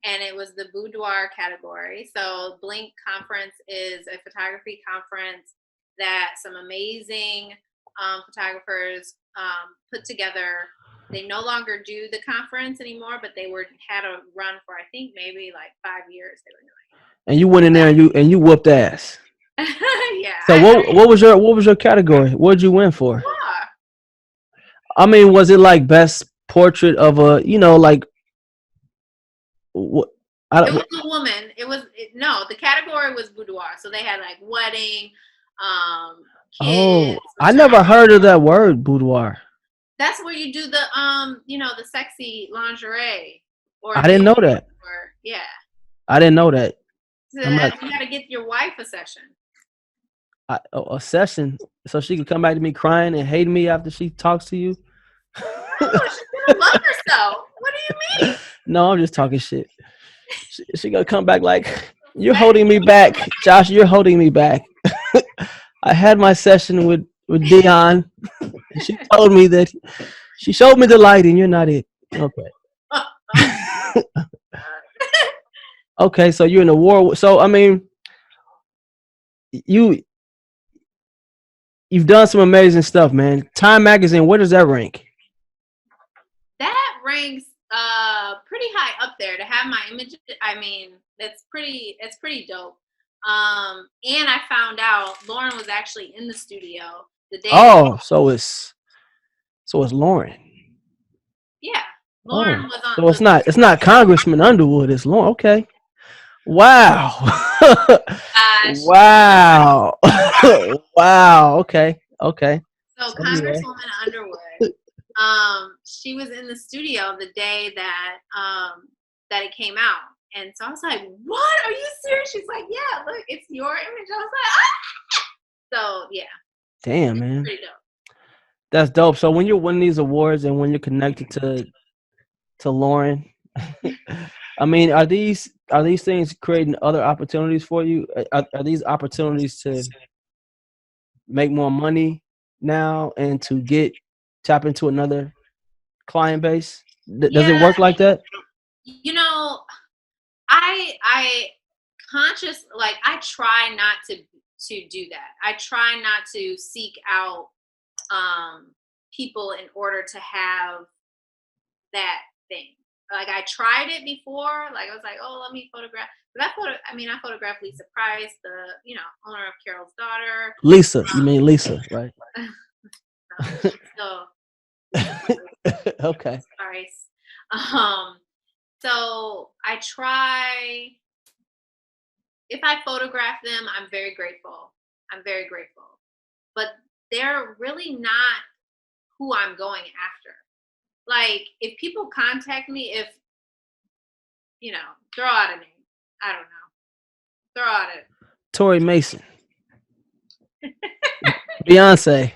and it was the boudoir category. So Blink Conference is a photography conference that some amazing photographers put together. They no longer do the conference anymore, but they had a run for I think maybe like 5 years they were doing. And you went in there and you whooped ass. Yeah. So what was your category? What did you win for? Yeah. I mean, was it like best portrait of a like? What? It was a woman. No, the category was boudoir. So they had like wedding, kids. I never heard of that word, boudoir. That's where you do the the sexy lingerie. I didn't know that. Yeah. I didn't know that. So you got to get your wife a session. A session, so she could come back to me crying and hating me after she talks to you. No, she's gonna love herself. What do you mean? No, I'm just talking shit. She gonna come back like, you're holding me back, Josh. You're holding me back. I had my session with Dion. She told me that she showed me the light, and you're not it. Okay. Okay, so you're in a war. So I mean, you've done some amazing stuff, man. Time magazine, where does that rank? That ranks Pretty high up there to have my image. I mean, it's pretty dope. And I found out Lauren was actually in the studio the day. Oh, so it's Lauren. Yeah, Oh, Lauren was so on it's was not Congressman Underwood. It's Lauren. Okay. Wow. gosh. Wow. Wow. Okay. Okay. So So anyway. Congresswoman Underwood, she was in the studio the day that that it came out, and so I was like, "What? Are you serious?" She's like, "Yeah, look, it's your image." I was like, "Ah!" So yeah, Damn, it's man. pretty dope. That's dope. So when you're winning these awards and when you're connected to Lauren, I mean, are these things creating other opportunities for you? Are these opportunities to make more money now and to tap into another client base? Does it Yeah, work like that? you know, I conscious like I try not to do that. I try not to seek out people in order to have that thing. Like I tried it before. Like I was like, oh, let me photograph. But I photographed Lisa Price, the owner of Carol's daughter. Lisa, you mean Lisa, right? No, she's still Lisa Okay. Price. Um, so I try. If I photograph them, I'm very grateful. I'm very grateful. But they're really not who I'm going after. Like if people contact me, if throw out a name. I don't know. Throw out a Tori Mason, Beyonce.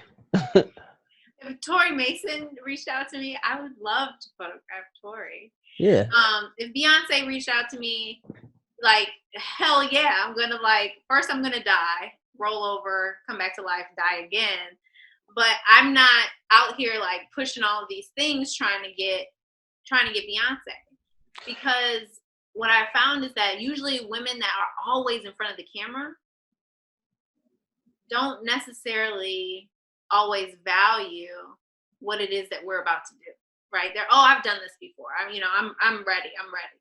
if Tori Mason reached out to me, I would love to photograph Tori. Yeah. If Beyonce reached out to me, like hell yeah, first I'm gonna die, roll over, come back to life, die again. But I'm not out here like pushing all of these things trying to get Beyonce. Because what I found is that usually women that are always in front of the camera don't necessarily always value what it is that we're about to do. Right? They're, oh, I've done this before. I'm ready. I'm ready.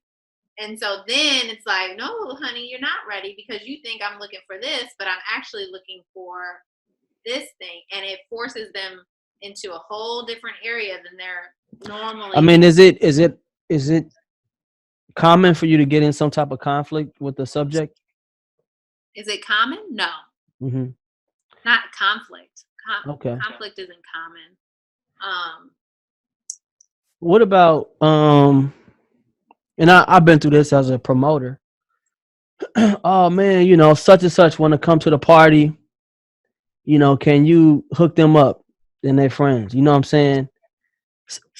And so then it's like, no, honey, you're not ready because you think I'm looking for this, but I'm actually looking for this thing. And it forces them into a whole different area than they're normally. I mean, is it common for you to get in some type of conflict with the subject? Is it common? No, Hmm. not conflict. Okay. Conflict isn't common. Um, What about and I've been through this as a promoter. Oh man, such and such want to come to the party. Can you hook them up and their friends? You know what I'm saying?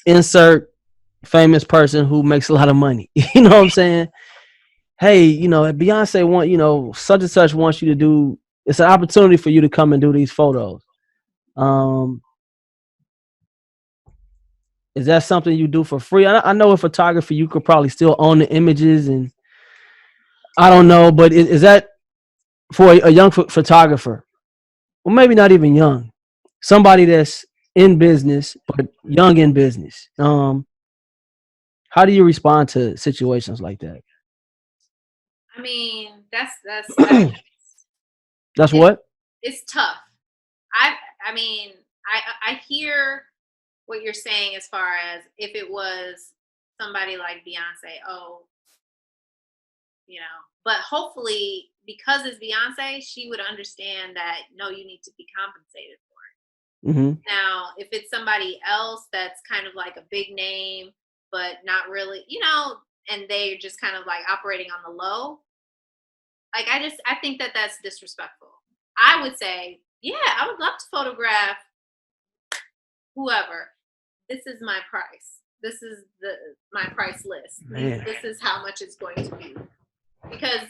Insert famous person who makes a lot of money. You know what I'm saying? Hey, Beyonce such and such wants you to do. It's an opportunity for you to come and do these photos. Um, is that something you do for free? I know in photography you could probably still own the images, and I don't know, but is that for a young photographer? Well, maybe not even young, somebody that's in business but young in business. How do you respond to situations like that? I mean, That's it's what. it's tough. I I mean, I hear what you're saying as far as if it was somebody like Beyonce, oh, but hopefully because it's Beyonce, she would understand that no, you need to be compensated for it. Hmm. Now, if it's somebody else that's kind of like a big name, but not really, and they're just kind of like operating on the low, like I think that that's disrespectful. I would say, yeah, I would love to photograph whoever. This is my price. This is my price list. Man. This is how much it's going to be. Because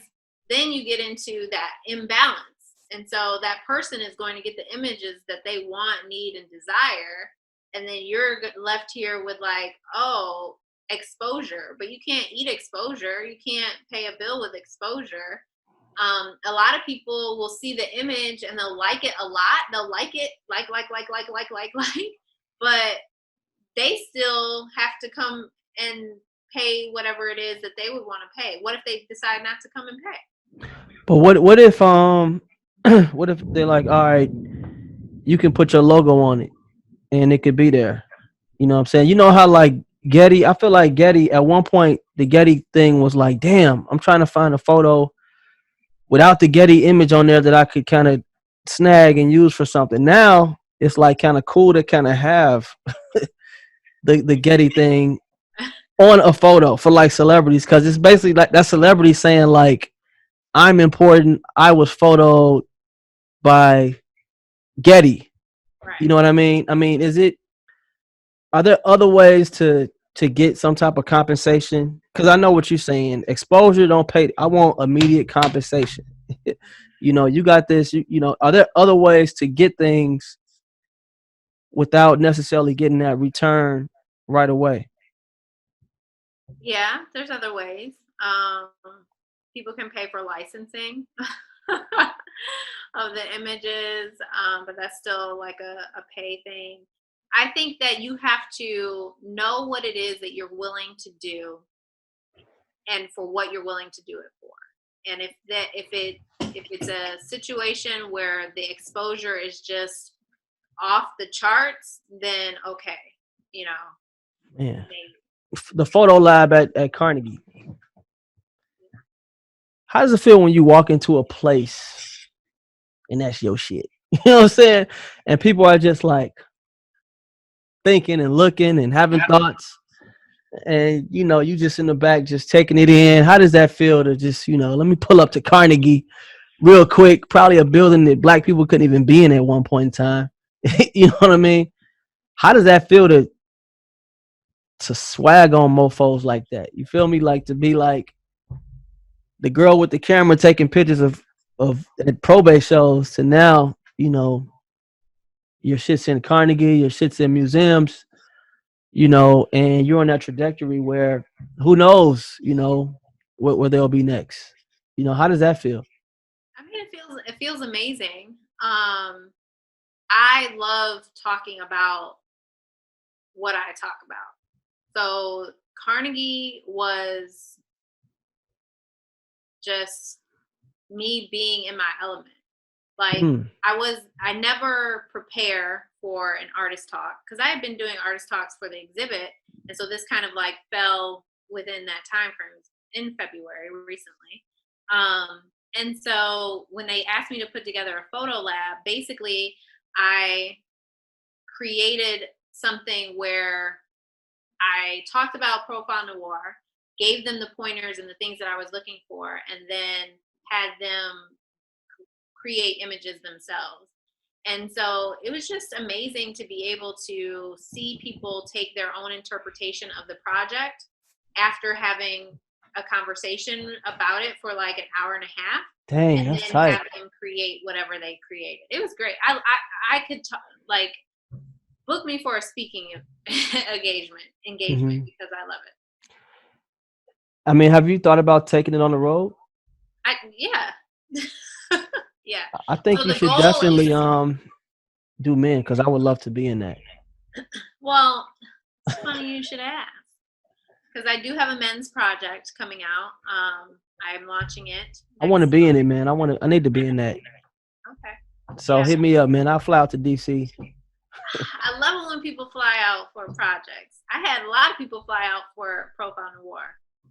then you get into that imbalance. And so that person is going to get the images that they want, need, and desire. And then you're left here with like, oh, exposure. But you can't eat exposure. You can't pay a bill with exposure. A lot of people will see the image and they'll like it a lot. They'll like it, like. But they still have to come and pay whatever it is that they would want to pay. What if they decide not to come and pay? But what if what if they're like, all right, you can put your logo on it and it could be there. You know what I'm saying? You know how like Getty, I feel like Getty at one point the Getty thing was like, damn, I'm trying to find a photo without the Getty image on there that I could kind of snag and use for something. Now it's like kind of cool to kind of have the Getty thing on a photo for like celebrities because it's basically like that celebrity saying like I'm important. I was photoed by Getty. You Right. know what I mean? I mean, are there other ways to get some type of compensation? Because I know what you're saying. Exposure don't pay. I want immediate compensation. You know, you got this. You know, are there other ways to get things without necessarily getting that return right away? Yeah, there's other ways. People can pay for licensing of the images, but that's still like a pay thing. I think that you have to know what it is that you're willing to do and for what you're willing to do it for. And if it's a situation where the exposure is just off the charts, then okay, you know, Yeah, maybe. the photo lab at Carnegie. How does it feel when you walk into a place and that's your shit? You know what I'm saying? And people are just like thinking and looking and having thoughts. And you know, you just in the back just taking it in. How does that feel to just, you know, let me pull up to Carnegie real quick, probably a building that black people couldn't even be in at one point in time. You know what I mean? How does that feel to swag on mofos like that? You feel me? Like to be like the girl with the camera taking pictures of at probate shows to now, you know, your shit's in Carnegie, your shit's in museums, you know, and you're on that trajectory where who knows, you know, where they'll be next. You know, how does that feel? I mean, it feels amazing. I love talking about what I talk about. So Carnegie was just me being in my element. Like Hmm. I never prepare for an artist talk because I had been doing artist talks for the exhibit, and so this kind of like fell within that time frame in February recently. Um, and so when they asked me to put together a photo lab, basically I created something where I talked about profile noir, gave them the pointers and the things that I was looking for, and then had them create images themselves. And so it was just amazing to be able to see people take their own interpretation of the project after having a conversation about it for like an hour and a half, Dang, and that's then tight. have them create whatever they created. It was great. I could like book me for a speaking engagement Hmm. because I love it. I mean, have you thought about taking it on the road? Yeah. Yeah. I think So you the should goal is, definitely do men because I would love to be in that. well, it's funny you should ask because I do have a men's project coming out. I'm launching it I want to next be in month. it, man. I need to be in that. Okay. So Yeah. hit me up, man. I'll fly out to DC. I love it when people fly out for projects. I had a lot of people fly out for Profile Noir.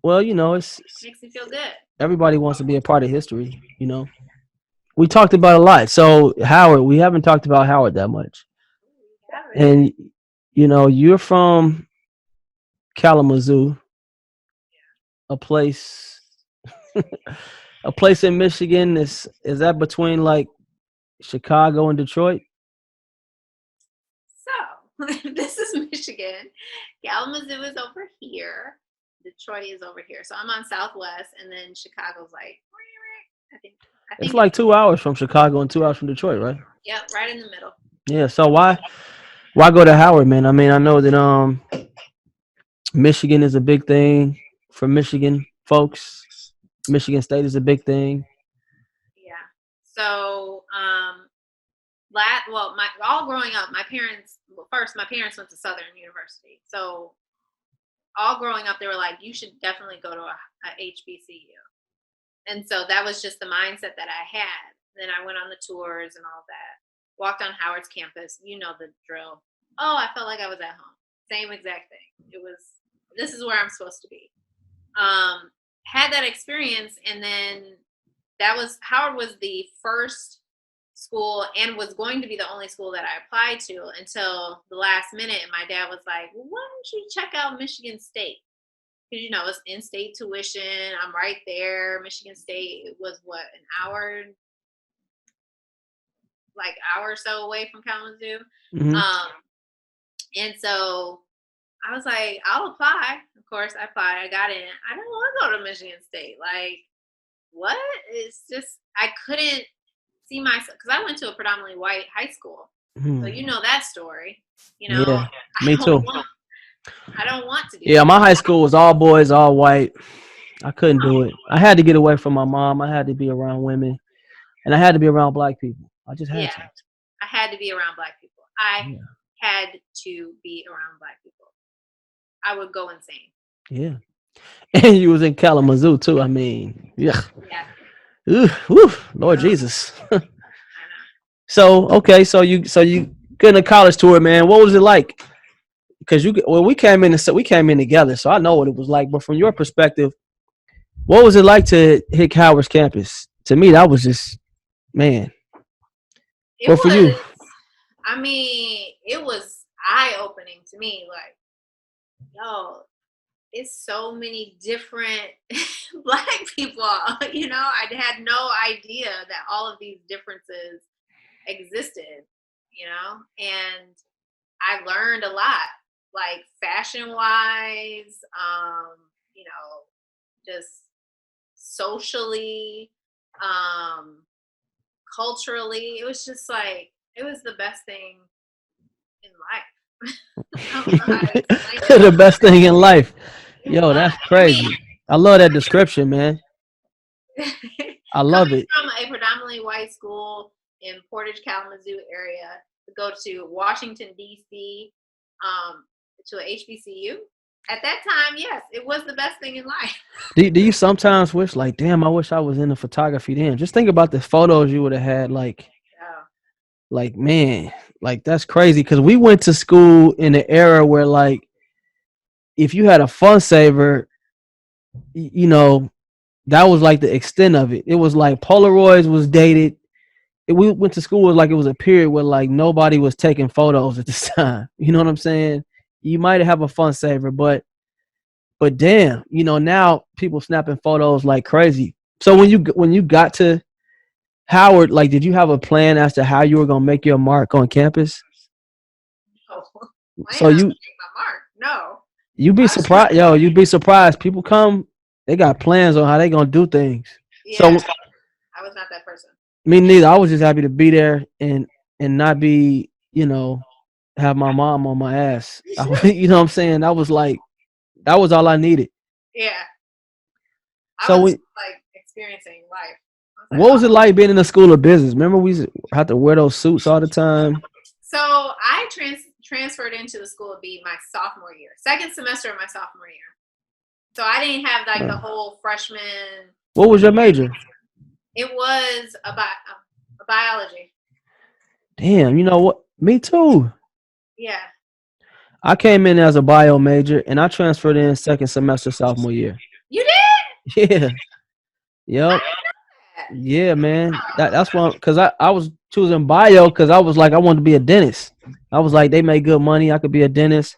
Well, you know, it's Makes me feel good. everybody wants to be a part of history. You know, we talked about a lot. So Howard, we haven't talked about Howard that much, and you know, you're from Kalamazoo, a place, a place in Michigan. Is that between like Chicago and Detroit? So this is Michigan. Kalamazoo is over here. Detroit is over here. So I'm on Southwest, and then Chicago's like, I think, I It's think like it's, 2 hours from Chicago and 2 hours from Detroit, right? yep, right in the middle. Yeah. So why go to Howard, man? I mean, I know that Michigan is a big thing for Michigan folks. Michigan State is a big thing. Yeah. So, well, my all growing up, my parents. Well, first, my parents went to Southern University, so all growing up, they were like, you should definitely go to a HBCU. And so that was just the mindset that I had. Then I went on the tours and all that. Walked on Howard's campus. You know the drill. Oh, I felt like I was at home. Same exact thing. It was, this is where I'm supposed to be. Had that experience, and then Howard was the first school and was going to be the only school that I applied to until the last minute. And my dad was like, well, why don't you check out Michigan State? Because, you know, it's in-state tuition. I'm right there. Michigan State, it was what, an hour or so away from Kalamazoo. Mm-hmm. And so I was like, I'll apply. Of course, I applied. I got in. I don't want to go to Michigan State. Like, what? It's just, I couldn't see myself, because I went to a predominantly white high school. So you know that story. You know, Yeah, me too. I don't want to do Yeah, that. my high school was all boys, all white. I couldn't do it. I had to get away from my mom. I had to be around women, and I had to be around black people. I just had to. I had to be around black people. I Yeah. had to be around black people. I would go insane. Yeah. And you was in Kalamazoo too. I mean, yeah. Yeah. Ooh, Lord Jesus. So okay, so you getting a college tour, man. What was it like? Because we came in together, so I know what it was like. But from your perspective, what was it like to hit Howard's campus? To me, that was just, man. It for you? I mean, it was eye-opening to me. Like, yo, it's so many different black people. You know, I had no idea that all of these differences existed, you know, and I learned a lot, like fashion-wise, you know, just socially, culturally. It was just like, it was the best thing in life. I don't know how to explain it. The best thing in life. Yo, that's crazy. I love that description, man. I love it. From a predominantly white school in Portage, Kalamazoo area, to go to Washington, D.C., to a HBCU. At that time, yes, it was the best thing in life. Do you sometimes wish, like, damn, I wish I was in the photography then? Just think about the photos you would have had, like, man, like, that's crazy. Because we went to school in an era where, like, if you had a fun saver, you know, that was like the extent of it. It was like Polaroids was dated. We went to school, it was a period where, like, nobody was taking photos at this time. You know what I'm saying? You might have a fun saver, but damn, you know, now people snapping photos like crazy. So when you got to Howard, like, did you have a plan as to how you were gonna make your mark on campus? No. So you make my mark. No. You'd be surprised, yo. You'd be surprised. People come, they got plans on how they gonna do things. Yeah, so I was not that person. Me neither. I was just happy to be there and not be, you know, have my mom on my ass. You know what I'm saying? That was all I needed. Yeah. So I was like experiencing life. What was it like being in the school of business? Remember we had to wear those suits all the time? So I transferred into the school of B my sophomore year, second semester of my sophomore year. So I didn't have like the whole freshman. What was your major? It was a biology. Damn, you know what? Me too. Yeah. I came in as a bio major and I transferred in second semester sophomore year. You did? Yeah. Yep. Yeah, man. That's why, because I was choosing bio because I was like, I wanted to be a dentist. I was like, they make good money. I could be a dentist.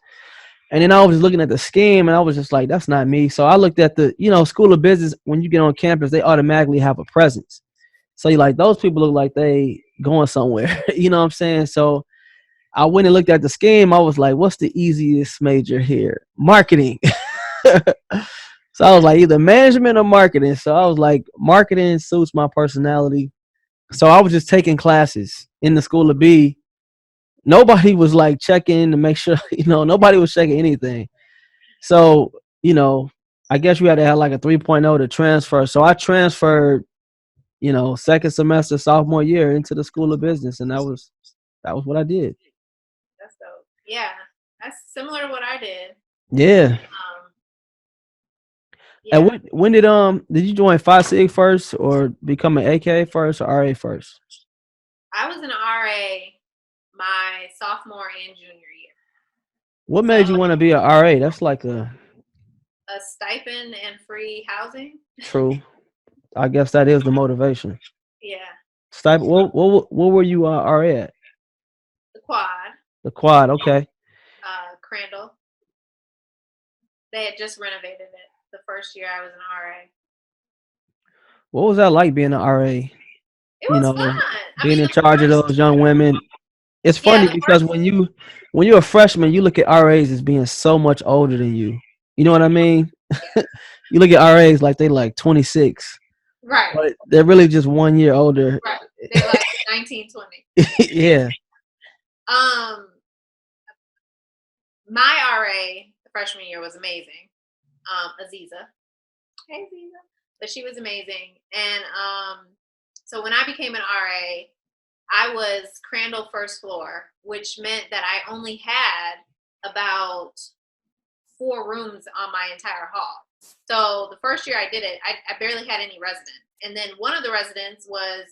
And then I was looking at the scheme and I was just like, that's not me. So I looked at the, school of business. When you get on campus, they automatically have a presence. So you're like, those people look like they going somewhere. You know what I'm saying? So I went and looked at the scheme. I was like, what's the easiest major here? Marketing. So I was like, either management or marketing. So I was like, marketing suits my personality. So I was just taking classes in the school of B. Nobody was like checking to make sure, nobody was checking anything. So, I guess you had to have like a 3.0 to transfer. So I transferred, second semester, sophomore year into the school of business. And that was what I did. That's dope. Yeah. That's similar to what I did. Yeah. And Yeah. when did you join 5 SIG first or become an AK first or RA first? I was an RA my sophomore and junior year. What So made you want to be an RA? That's like a a stipend and free housing. true. I guess that is the motivation. Yeah. Stipend. What were you RA at? The quad, The quad. Okay. Crandall. They had just renovated it the first year I was an RA. What was that like being an RA? It You was know, fun. I being mean, in the charge of first, those young women. It's yeah, funny the because first, when you're a freshman, you look at RAs as being so much older than you. You know what I mean? yeah, You look at RAs like they like 26, right, but they're really just 1 year older. right. They're like 1920. Yeah. Um, my RA the freshman year was amazing. Aziza. Hey, Aziza. But she was amazing. And so when I became an RA, I was Crandall first floor, which meant that I only had about 4 rooms on my entire hall. So the first year I did it, I barely had any residents. And then one of the residents was,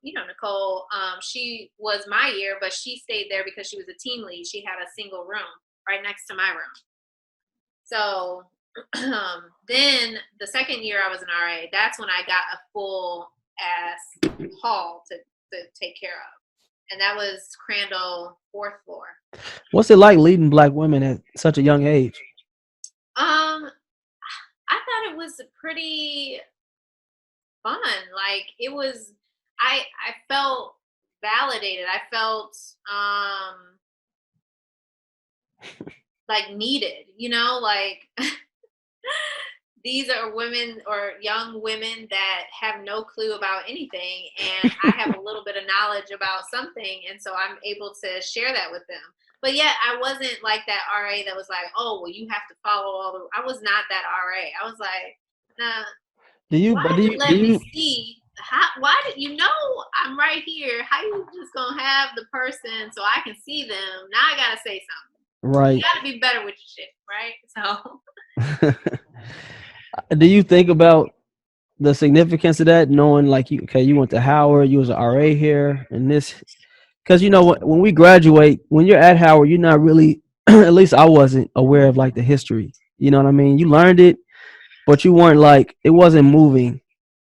Nicole. She was my year, but she stayed there because she was a team lead. She had a single room right next to my room. So then the second year I was an RA, that's when I got a full ass hall to take care of. And that was Crandall fourth floor. What's it like leading black women at such a young age? Um, I thought it was pretty fun. Like it was, I felt validated. I felt like needed. Like these are women or young women that have no clue about anything, and I have a little bit of knowledge about something, and so I'm able to share that with them. But yet I wasn't like that RA that was like, oh well, you have to follow all the. I was not that RA. I was like, nah. Do you? Why But did you let me see? Why did you know I'm right here? How you just gonna have the person so I can see them? Now I gotta say something. You Right. gotta be better with your shit, right? So Do you think about the significance of that, knowing like you went to Howard, you was an RA here, and this, because when we graduate, when you're at Howard, you're not really, at least I wasn't aware of like the history. You know what I mean? You learned it, but you weren't like it wasn't moving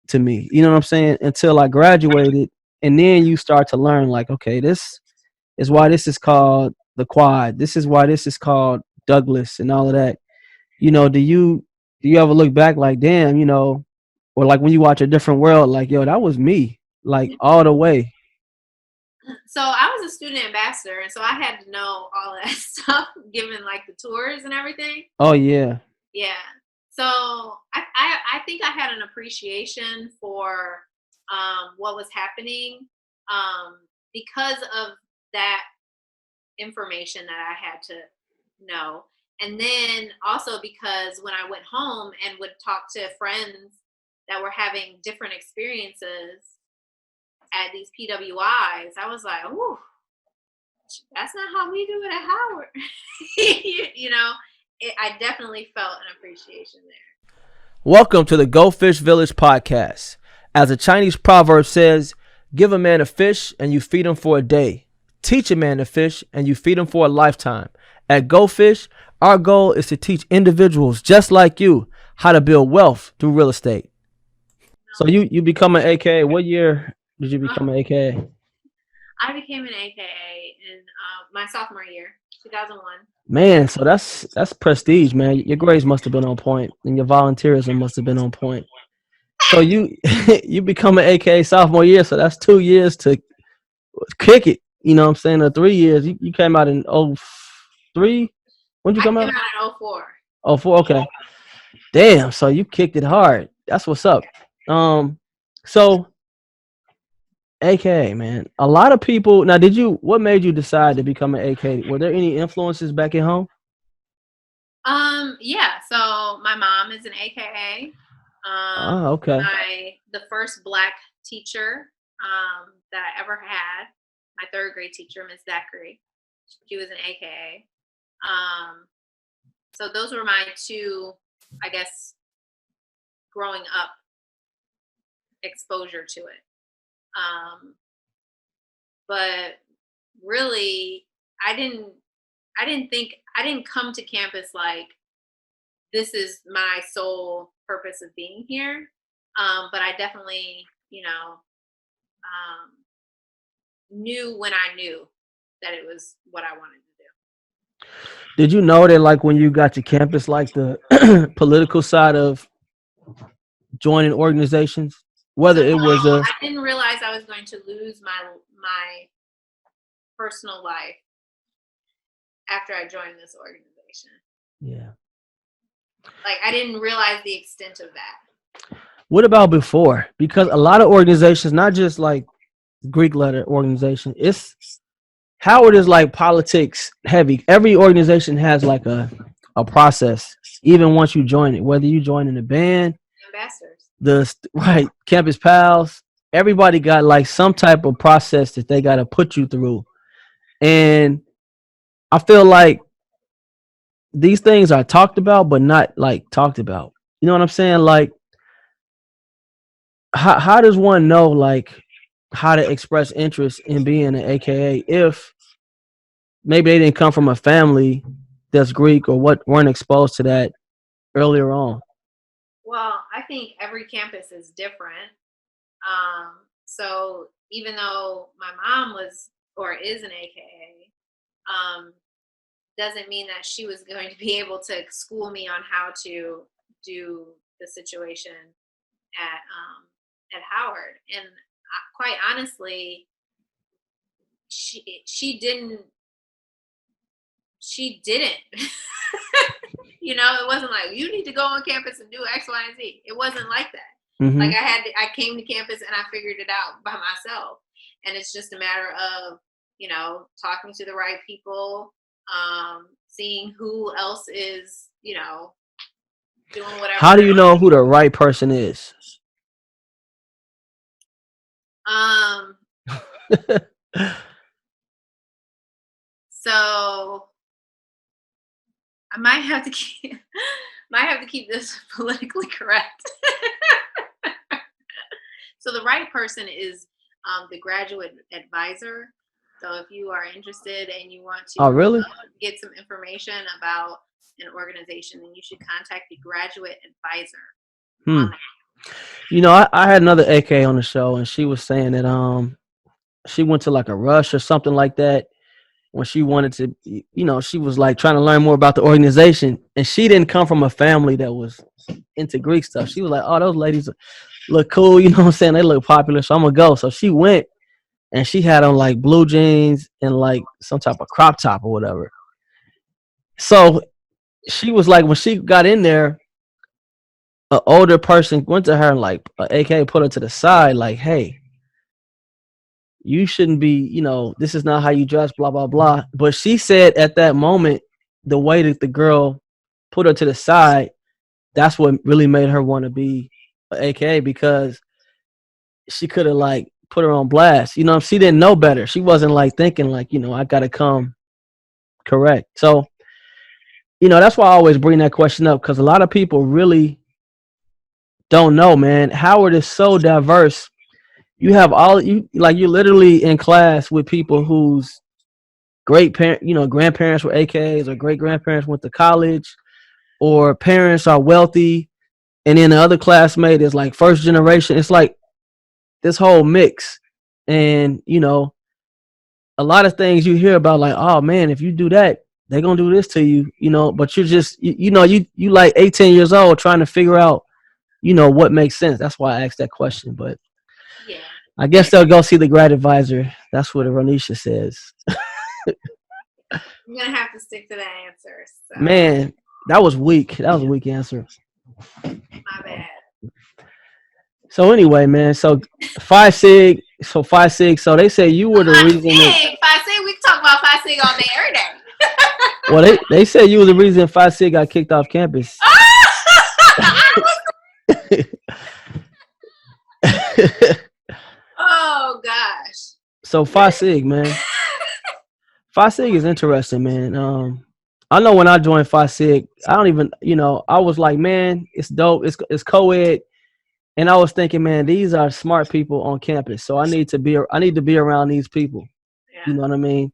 to me. You know what I'm saying? Until I graduated, and then you start to learn like, okay, this is why this is called the quad. This is why this is called Douglas and all of that. Do you ever look back like, damn, or like when you watch A Different World, like, yo, that was me, like all the way. I was a student ambassador, and so I had to know all that stuff, given like the tours and everything. Oh yeah. Yeah. So I think I had an appreciation for what was happening because of that information that I had to know. And then also because when I went home and would talk to friends that were having different experiences at these PWIs, I was like, ooh, that's not how we do it at Howard. I definitely felt an appreciation there. Welcome to the Go Fish Village podcast. As a Chinese proverb says, give a man a fish and you feed him for a day. Teach a man to fish and you feed him for a lifetime. At Go Fish, our goal is to teach individuals just like you how to build wealth through real estate. So you become an AKA. What year did you become an AKA? I became an AKA in my sophomore year, 2001. Man, so that's prestige, man. Your grades must have been on point, and your volunteerism must have been on point. So you you become an AKA sophomore year, so that's 2 years to kick it. You know what I'm saying? Or 3 years. You came out in '03. When did you I come came out? out in '04. '04. Okay. Damn. So you kicked it hard. That's what's up. So AKA, man. A lot of people. Now, what made you decide to become an AKA? Were there any influences back at home? Yeah. So my mom is an AKA. Ah, okay. The first Black teacher that I ever had, my third grade teacher, Miss Zachary, she was an AKA. So those were my two, I guess, growing up exposure to it. But really, I didn't come to campus like this is my sole purpose of being here. But I definitely, knew when I knew that it was what I wanted to do. Did you know that like when you got to campus, like the political side of joining organizations, whether So it no, was a I didn't realize I was going to lose my personal life after I joined this organization. yeah. Like I didn't realize the extent of that. What about before? Because a lot of organizations, not just like Greek letter organization, it's Howard is like politics heavy. Every organization has like a process, even once you join it, whether you join in a band, Ambassadors. right, campus pals, everybody got like some type of process that they got to put you through. And I feel like these things are talked about, but not like talked about. You know what I'm saying? Like, how does one know like how to express interest in being an AKA if maybe they didn't come from a family that's Greek or what weren't exposed to that earlier on? Well, I think every campus is different. So even though my mom was or is an AKA, doesn't mean that she was going to be able to school me on how to do the situation at Howard. And quite honestly, she didn't. It wasn't like you need to go on campus and do X, Y, and Z. It wasn't like that. Mm-hmm. Like I came to campus and I figured it out by myself. And it's just a matter of, talking to the right people, seeing who else is, doing whatever. How do you know who the right person is? So I might have to keep this politically correct. So the right person is the graduate advisor. So if you are interested and you want to really? Get some information about an organization, then you should contact the graduate advisor. I had another AK on the show, and she was saying that she went to like a rush or something like that when she wanted to, she was like trying to learn more about the organization, and she didn't come from a family that was into Greek stuff. She was like, oh, those ladies look cool, you know what I'm saying? They look popular, so I'm gonna go. So she went, and she had on like blue jeans and like some type of crop top or whatever. So she was like, when she got in there, an older person went to her and like AK put her to the side, like, hey, you shouldn't be, this is not how you dress, blah, blah, blah. But she said at that moment, the way that the girl put her to the side, that's what really made her want to be an AKA, because she could have like put her on blast. She didn't know better. She wasn't like thinking like, I got to come correct. So, that's why I always bring that question up, because a lot of people really don't know, man. Howard is so diverse. You have you're literally in class with people whose grandparents were AKs, or great grandparents went to college, or parents are wealthy, and then the other classmate is like first generation. It's like this whole mix, and a lot of things you hear about, like, oh man, if you do that, they're gonna do this to you, but you're just you like 18 years old trying to figure out what makes sense. That's why I asked that question. But yeah, I guess they'll go see the grad advisor. That's what Rhonisha says. I'm gonna have to stick to that answer. So. Man, that was weak. That was a weak answer. My bad. So anyway, man. So Phi Sig. So they say you were the reason. Phi Sig. We can talk about Phi Sig all day, every day. Well, they said you were the reason Phi Sig got kicked off campus. Oh gosh. So Phi Sig, man. Phi Sig is interesting, man. I know when I joined Phi Sig, I don't even, I was like, man, it's dope. It's co-ed. And I was thinking, man, these are smart people on campus. So I need to be around these people. You Yeah. know what I mean?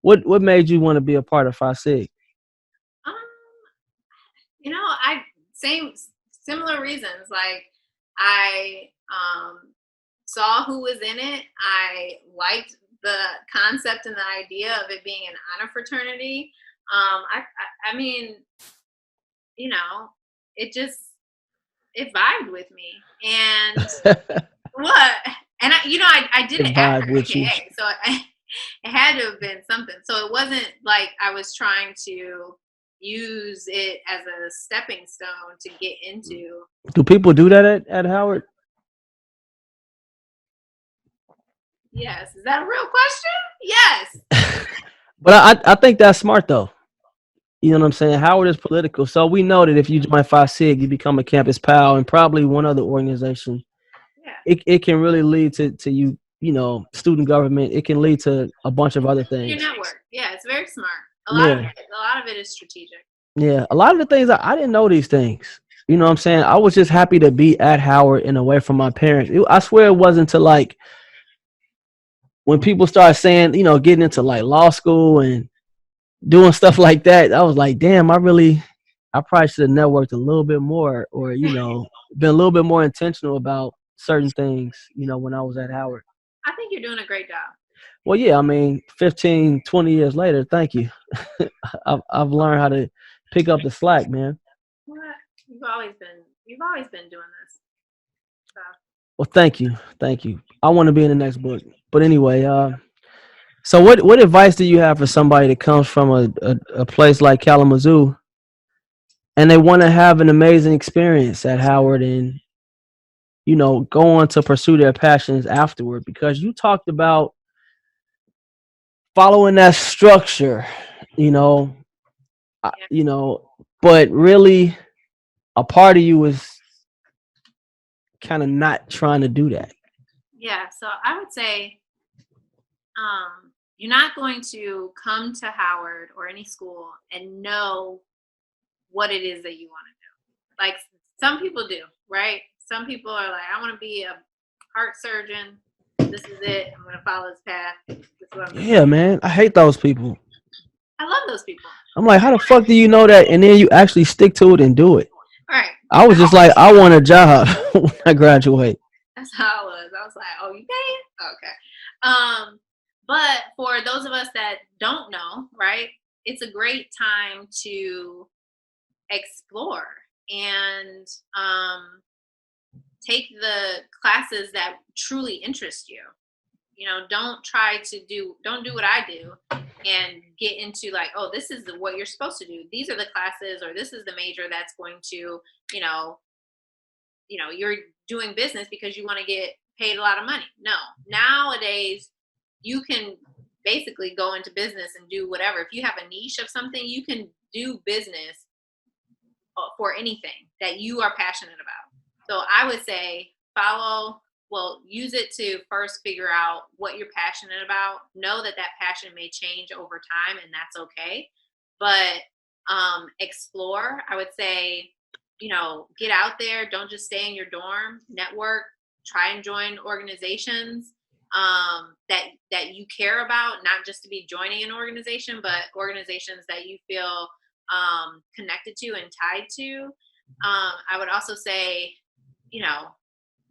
What made you want to be a part of Phi Sig? Um, I same similar reasons. Like I saw who was in it. I liked the concept and the idea of it being an honor fraternity. I mean, you know, it just it vibed with me. And what? And I did It it after vibe with you. AKA, so it had to have been something. So it wasn't like I was trying to use it as a stepping stone to get into. Do people do that at Howard? Yes, is that a real question? Yes. But I think that's smart though. You know what I'm saying? Howard is political, so we know that if you join Phi Sig, you become a campus pal and probably one other organization. Yeah. It can really lead to you, student government. It can lead to a bunch of other Your things. network. Yeah, it's very smart. Yeah, A lot of it is strategic. yeah. A lot of the things I didn't know these things. You know what I'm saying? I was just happy to be at Howard and away from my parents. I swear it wasn't to like when people start saying, getting into like law school and doing stuff like that. I was like, damn, I probably should have networked a little bit more, or been a little bit more intentional about certain things. When I was at Howard. I think you're doing a great job. Well, yeah, I mean, 15, 20 years later, thank you. I've learned how to pick up the slack, man. What? You've always been doing this. So Well, thank you, thank you. I want to be in the next book, but anyway, so what advice do you have for somebody that comes from a place like Kalamazoo and they want to have an amazing experience at Howard and go on to pursue their passions afterward? Because you talked about following that structure, you know, yeah. but really a part of you is kind of not trying to do that. Yeah. So I would say you're not going to come to Howard or any school and know what it is that you want to do. Like some people do, right? Some people are like, I want to be a heart surgeon. This is it. I'm going to follow this path. This is what I'm going to Yeah, man, I hate those people. I love those people. I'm like, how the fuck do you know that? And then you actually stick to it and do it. All right. I was just like, I want a job when I graduate. That's how I was. I was like, oh, you paying? Okay. But for those of us that don't know, right, it's a great time to explore and take the classes that truly interest you. Don't do what I do and get into like, oh, this is what you're supposed to do. These are the classes, or this is the major that's going to, you're doing business because you want to get paid a lot of money. No, nowadays you can basically go into business and do whatever. If you have a niche of something, you can do business for anything that you are passionate about. So I would say use it to first figure out what you're passionate about. Know that passion may change over time, and that's okay. But explore. I would say, get out there. Don't just stay in your dorm. Network. Try and join organizations that you care about, not just to be joining an organization, but organizations that you feel connected to and tied to. I would also say,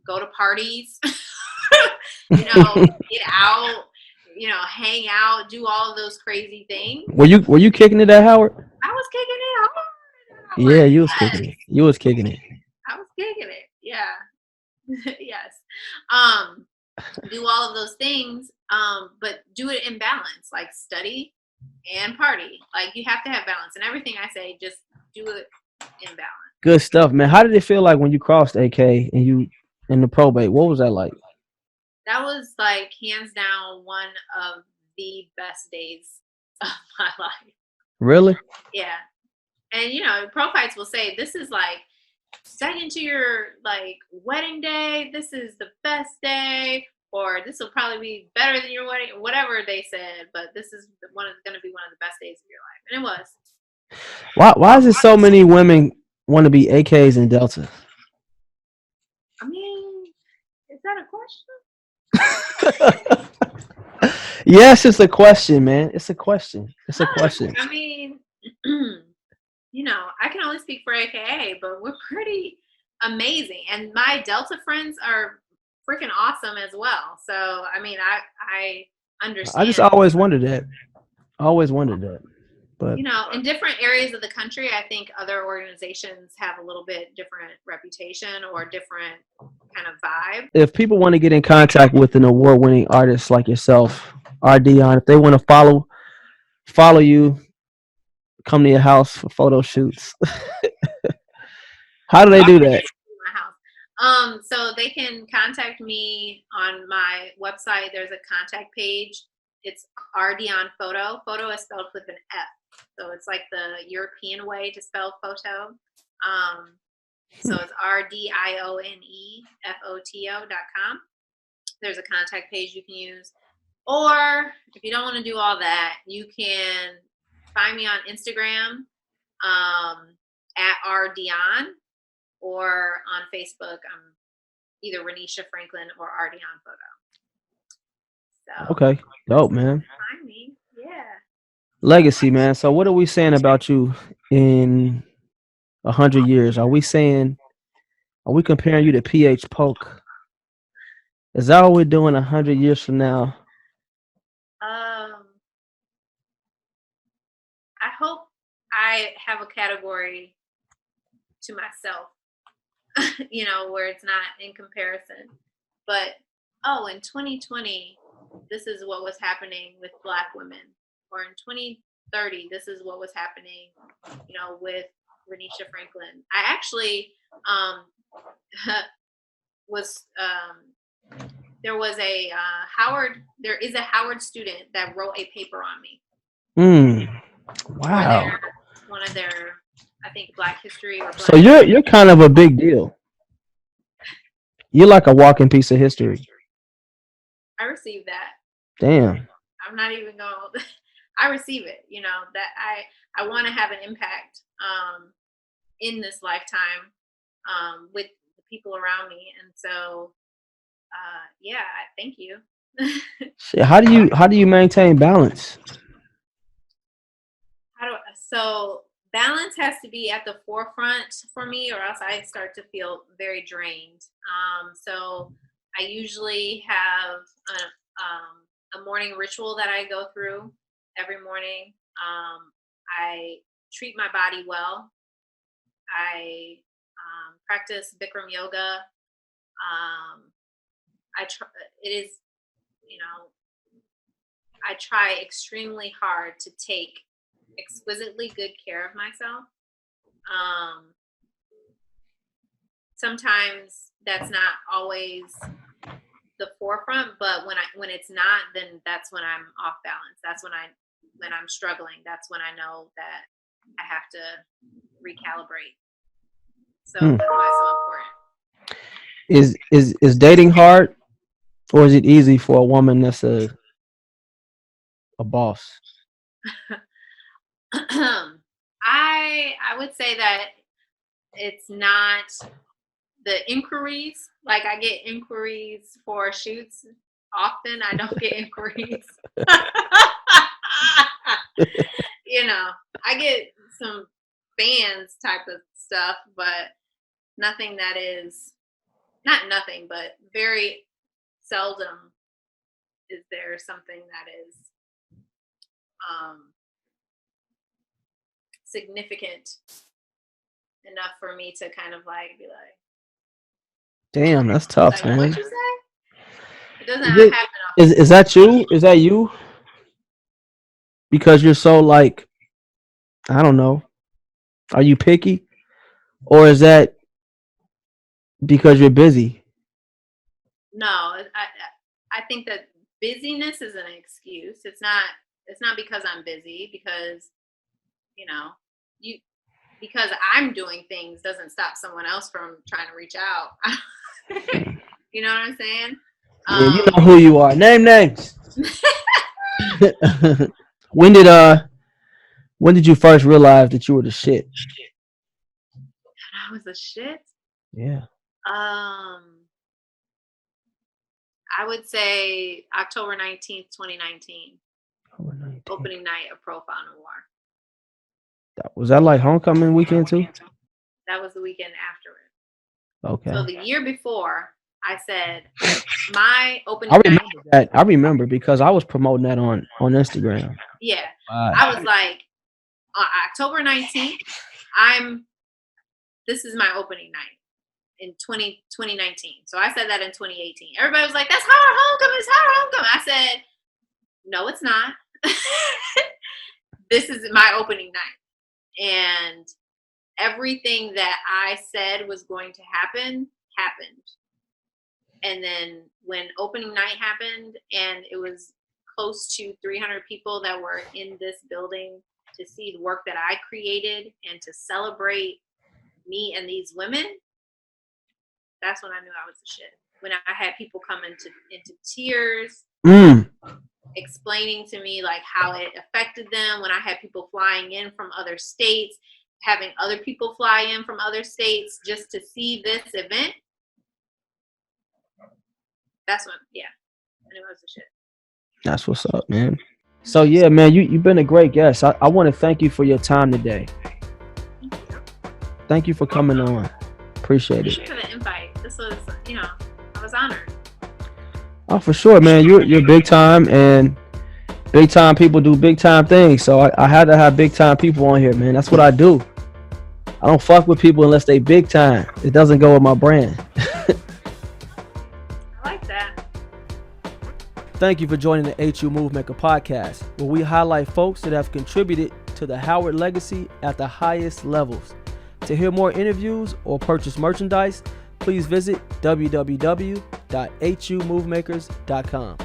go to parties, get out, hang out, do all of those crazy things. Were you kicking it at Howard? I was kicking it hard. Yeah, you was kicking it. You was kicking it. I was kicking it. Yeah. Yes. Do all of those things, but do it in balance, like study and party. Like you have to have balance, and everything I say, just do it in balance. Good stuff, man. How did it feel like when you crossed AK and you in the probate? What was that like? That was like hands down one of the best days of my life. Really? Yeah. And pro fights will say this is like second to your like wedding day, this is the best day, or this will probably be better than your wedding, whatever they said, but this is going to be one of the best days of your life. And it was. Why is it so many women want to be AKs and Deltas? I mean, is that a question? Yes, it's a question, man. It's a question. It's a question. I mean, I can only speak for AKA, but we're pretty amazing. And my Delta friends are freaking awesome as well. So, I mean, I understand. I just always wondered that. But in different areas of the country, I think other organizations have a little bit different reputation or different kind of vibe. if people want to get in contact with an award-winning artist like yourself, Dion, if they want to follow you, come to your house for photo shoots, how do they do that? My house. So they can contact me on my website. There's a contact page. It's Dion Photo. Photo is spelled with an F, so it's like the European way to spell photo. So it's RDIONEFOTO.com. There's a contact page you can use. Or if you don't want to do all that, you can find me on Instagram at rdion, or on Facebook. I'm either Rhonisha Franklin or Dion Photo. So, okay, dope, man. Find me. Yeah. Legacy, man. So what are we saying about you in 100 years? Are we comparing you to PH Polk? Is that what we're doing 100 years from now? I hope I have a category to myself, where it's not in comparison. But, in 2020, this is what was happening with Black women. Or in 2030, this is what was happening, with Rhonisha Franklin. I actually there is a Howard student that wrote a paper on me. Wow. One of their, I think, Black history or Black. So you're kind of a big deal. You're like a walking piece of history. I received that. Damn. I'm not even going. I receive it. That I want to have an impact in this lifetime with the people around me, and so thank you. How do you maintain balance? So balance has to be at the forefront for me, or else I start to feel very drained. So I usually have a morning ritual that I go through every morning. I treat my body well. I practice Bikram yoga. I try extremely hard to take exquisitely good care of myself. Sometimes that's not always the forefront, but when it's not, then that's when I'm off balance. That's when I'm struggling. That's when I know that I have to recalibrate. So that's why it's so important. Is dating hard, or is it easy for a woman that's a boss? I would say that it's not the inquiries. Like, I get inquiries for shoots often. I don't get inquiries. I get some fans type of stuff, but nothing that is not nothing, but very seldom is there something that is significant enough for me to kind of like be like, damn, that's tough, man. What'd you say? It doesn't happen often. Is that you? Is that you? Because you're so like, I don't know. Are you picky? Or is that because you're busy? No, I think that busyness is an excuse. It's not because I'm busy, because because I'm doing things doesn't stop someone else from trying to reach out. You know what I'm saying? Yeah, you know who you are. Name names. When did When did you first realize that you were the shit? I was a shit. Yeah. I would say October 19th, 2019. October 19th. Opening night of Profile Noir. Was that like homecoming weekend too? That was the weekend after it. Okay. So the year before, I said my opening I remember night. that. I remember because I was promoting that on Instagram. Yeah. Wow. I was like, on October 19th, this is my opening night in 2019. So I said that in 2018. Everybody was like, that's her homecoming, it's her homecoming. I said, no, it's not. This is my opening night. And everything that I said was going to happen, happened. And then when opening night happened and it was close to 300 people that were in this building to see the work that I created and to celebrate me and these women, that's when I knew I was the shit. When I had people come into tears, explaining to me like how it affected them. When I had people flying in from other states, having other people fly in from other states just to see this event. That's when, yeah, I knew I was the shit. That's what's up, man. So yeah, man, you've been a great guest. I want to thank you for your time today. Thank you for coming on. Appreciate it. Thank you for the invite. This was, I was honored. Oh, for sure, man. You're big time, and big time people do big time things. So I had to have big time people on here, man. That's what I do. I don't fuck with people unless they big time. It doesn't go with my brand. I like that. Thank you for joining the HU Movemaker podcast, where we highlight folks that have contributed to the Howard legacy at the highest levels. To hear more interviews or purchase merchandise, please visit www.humovemakers.com.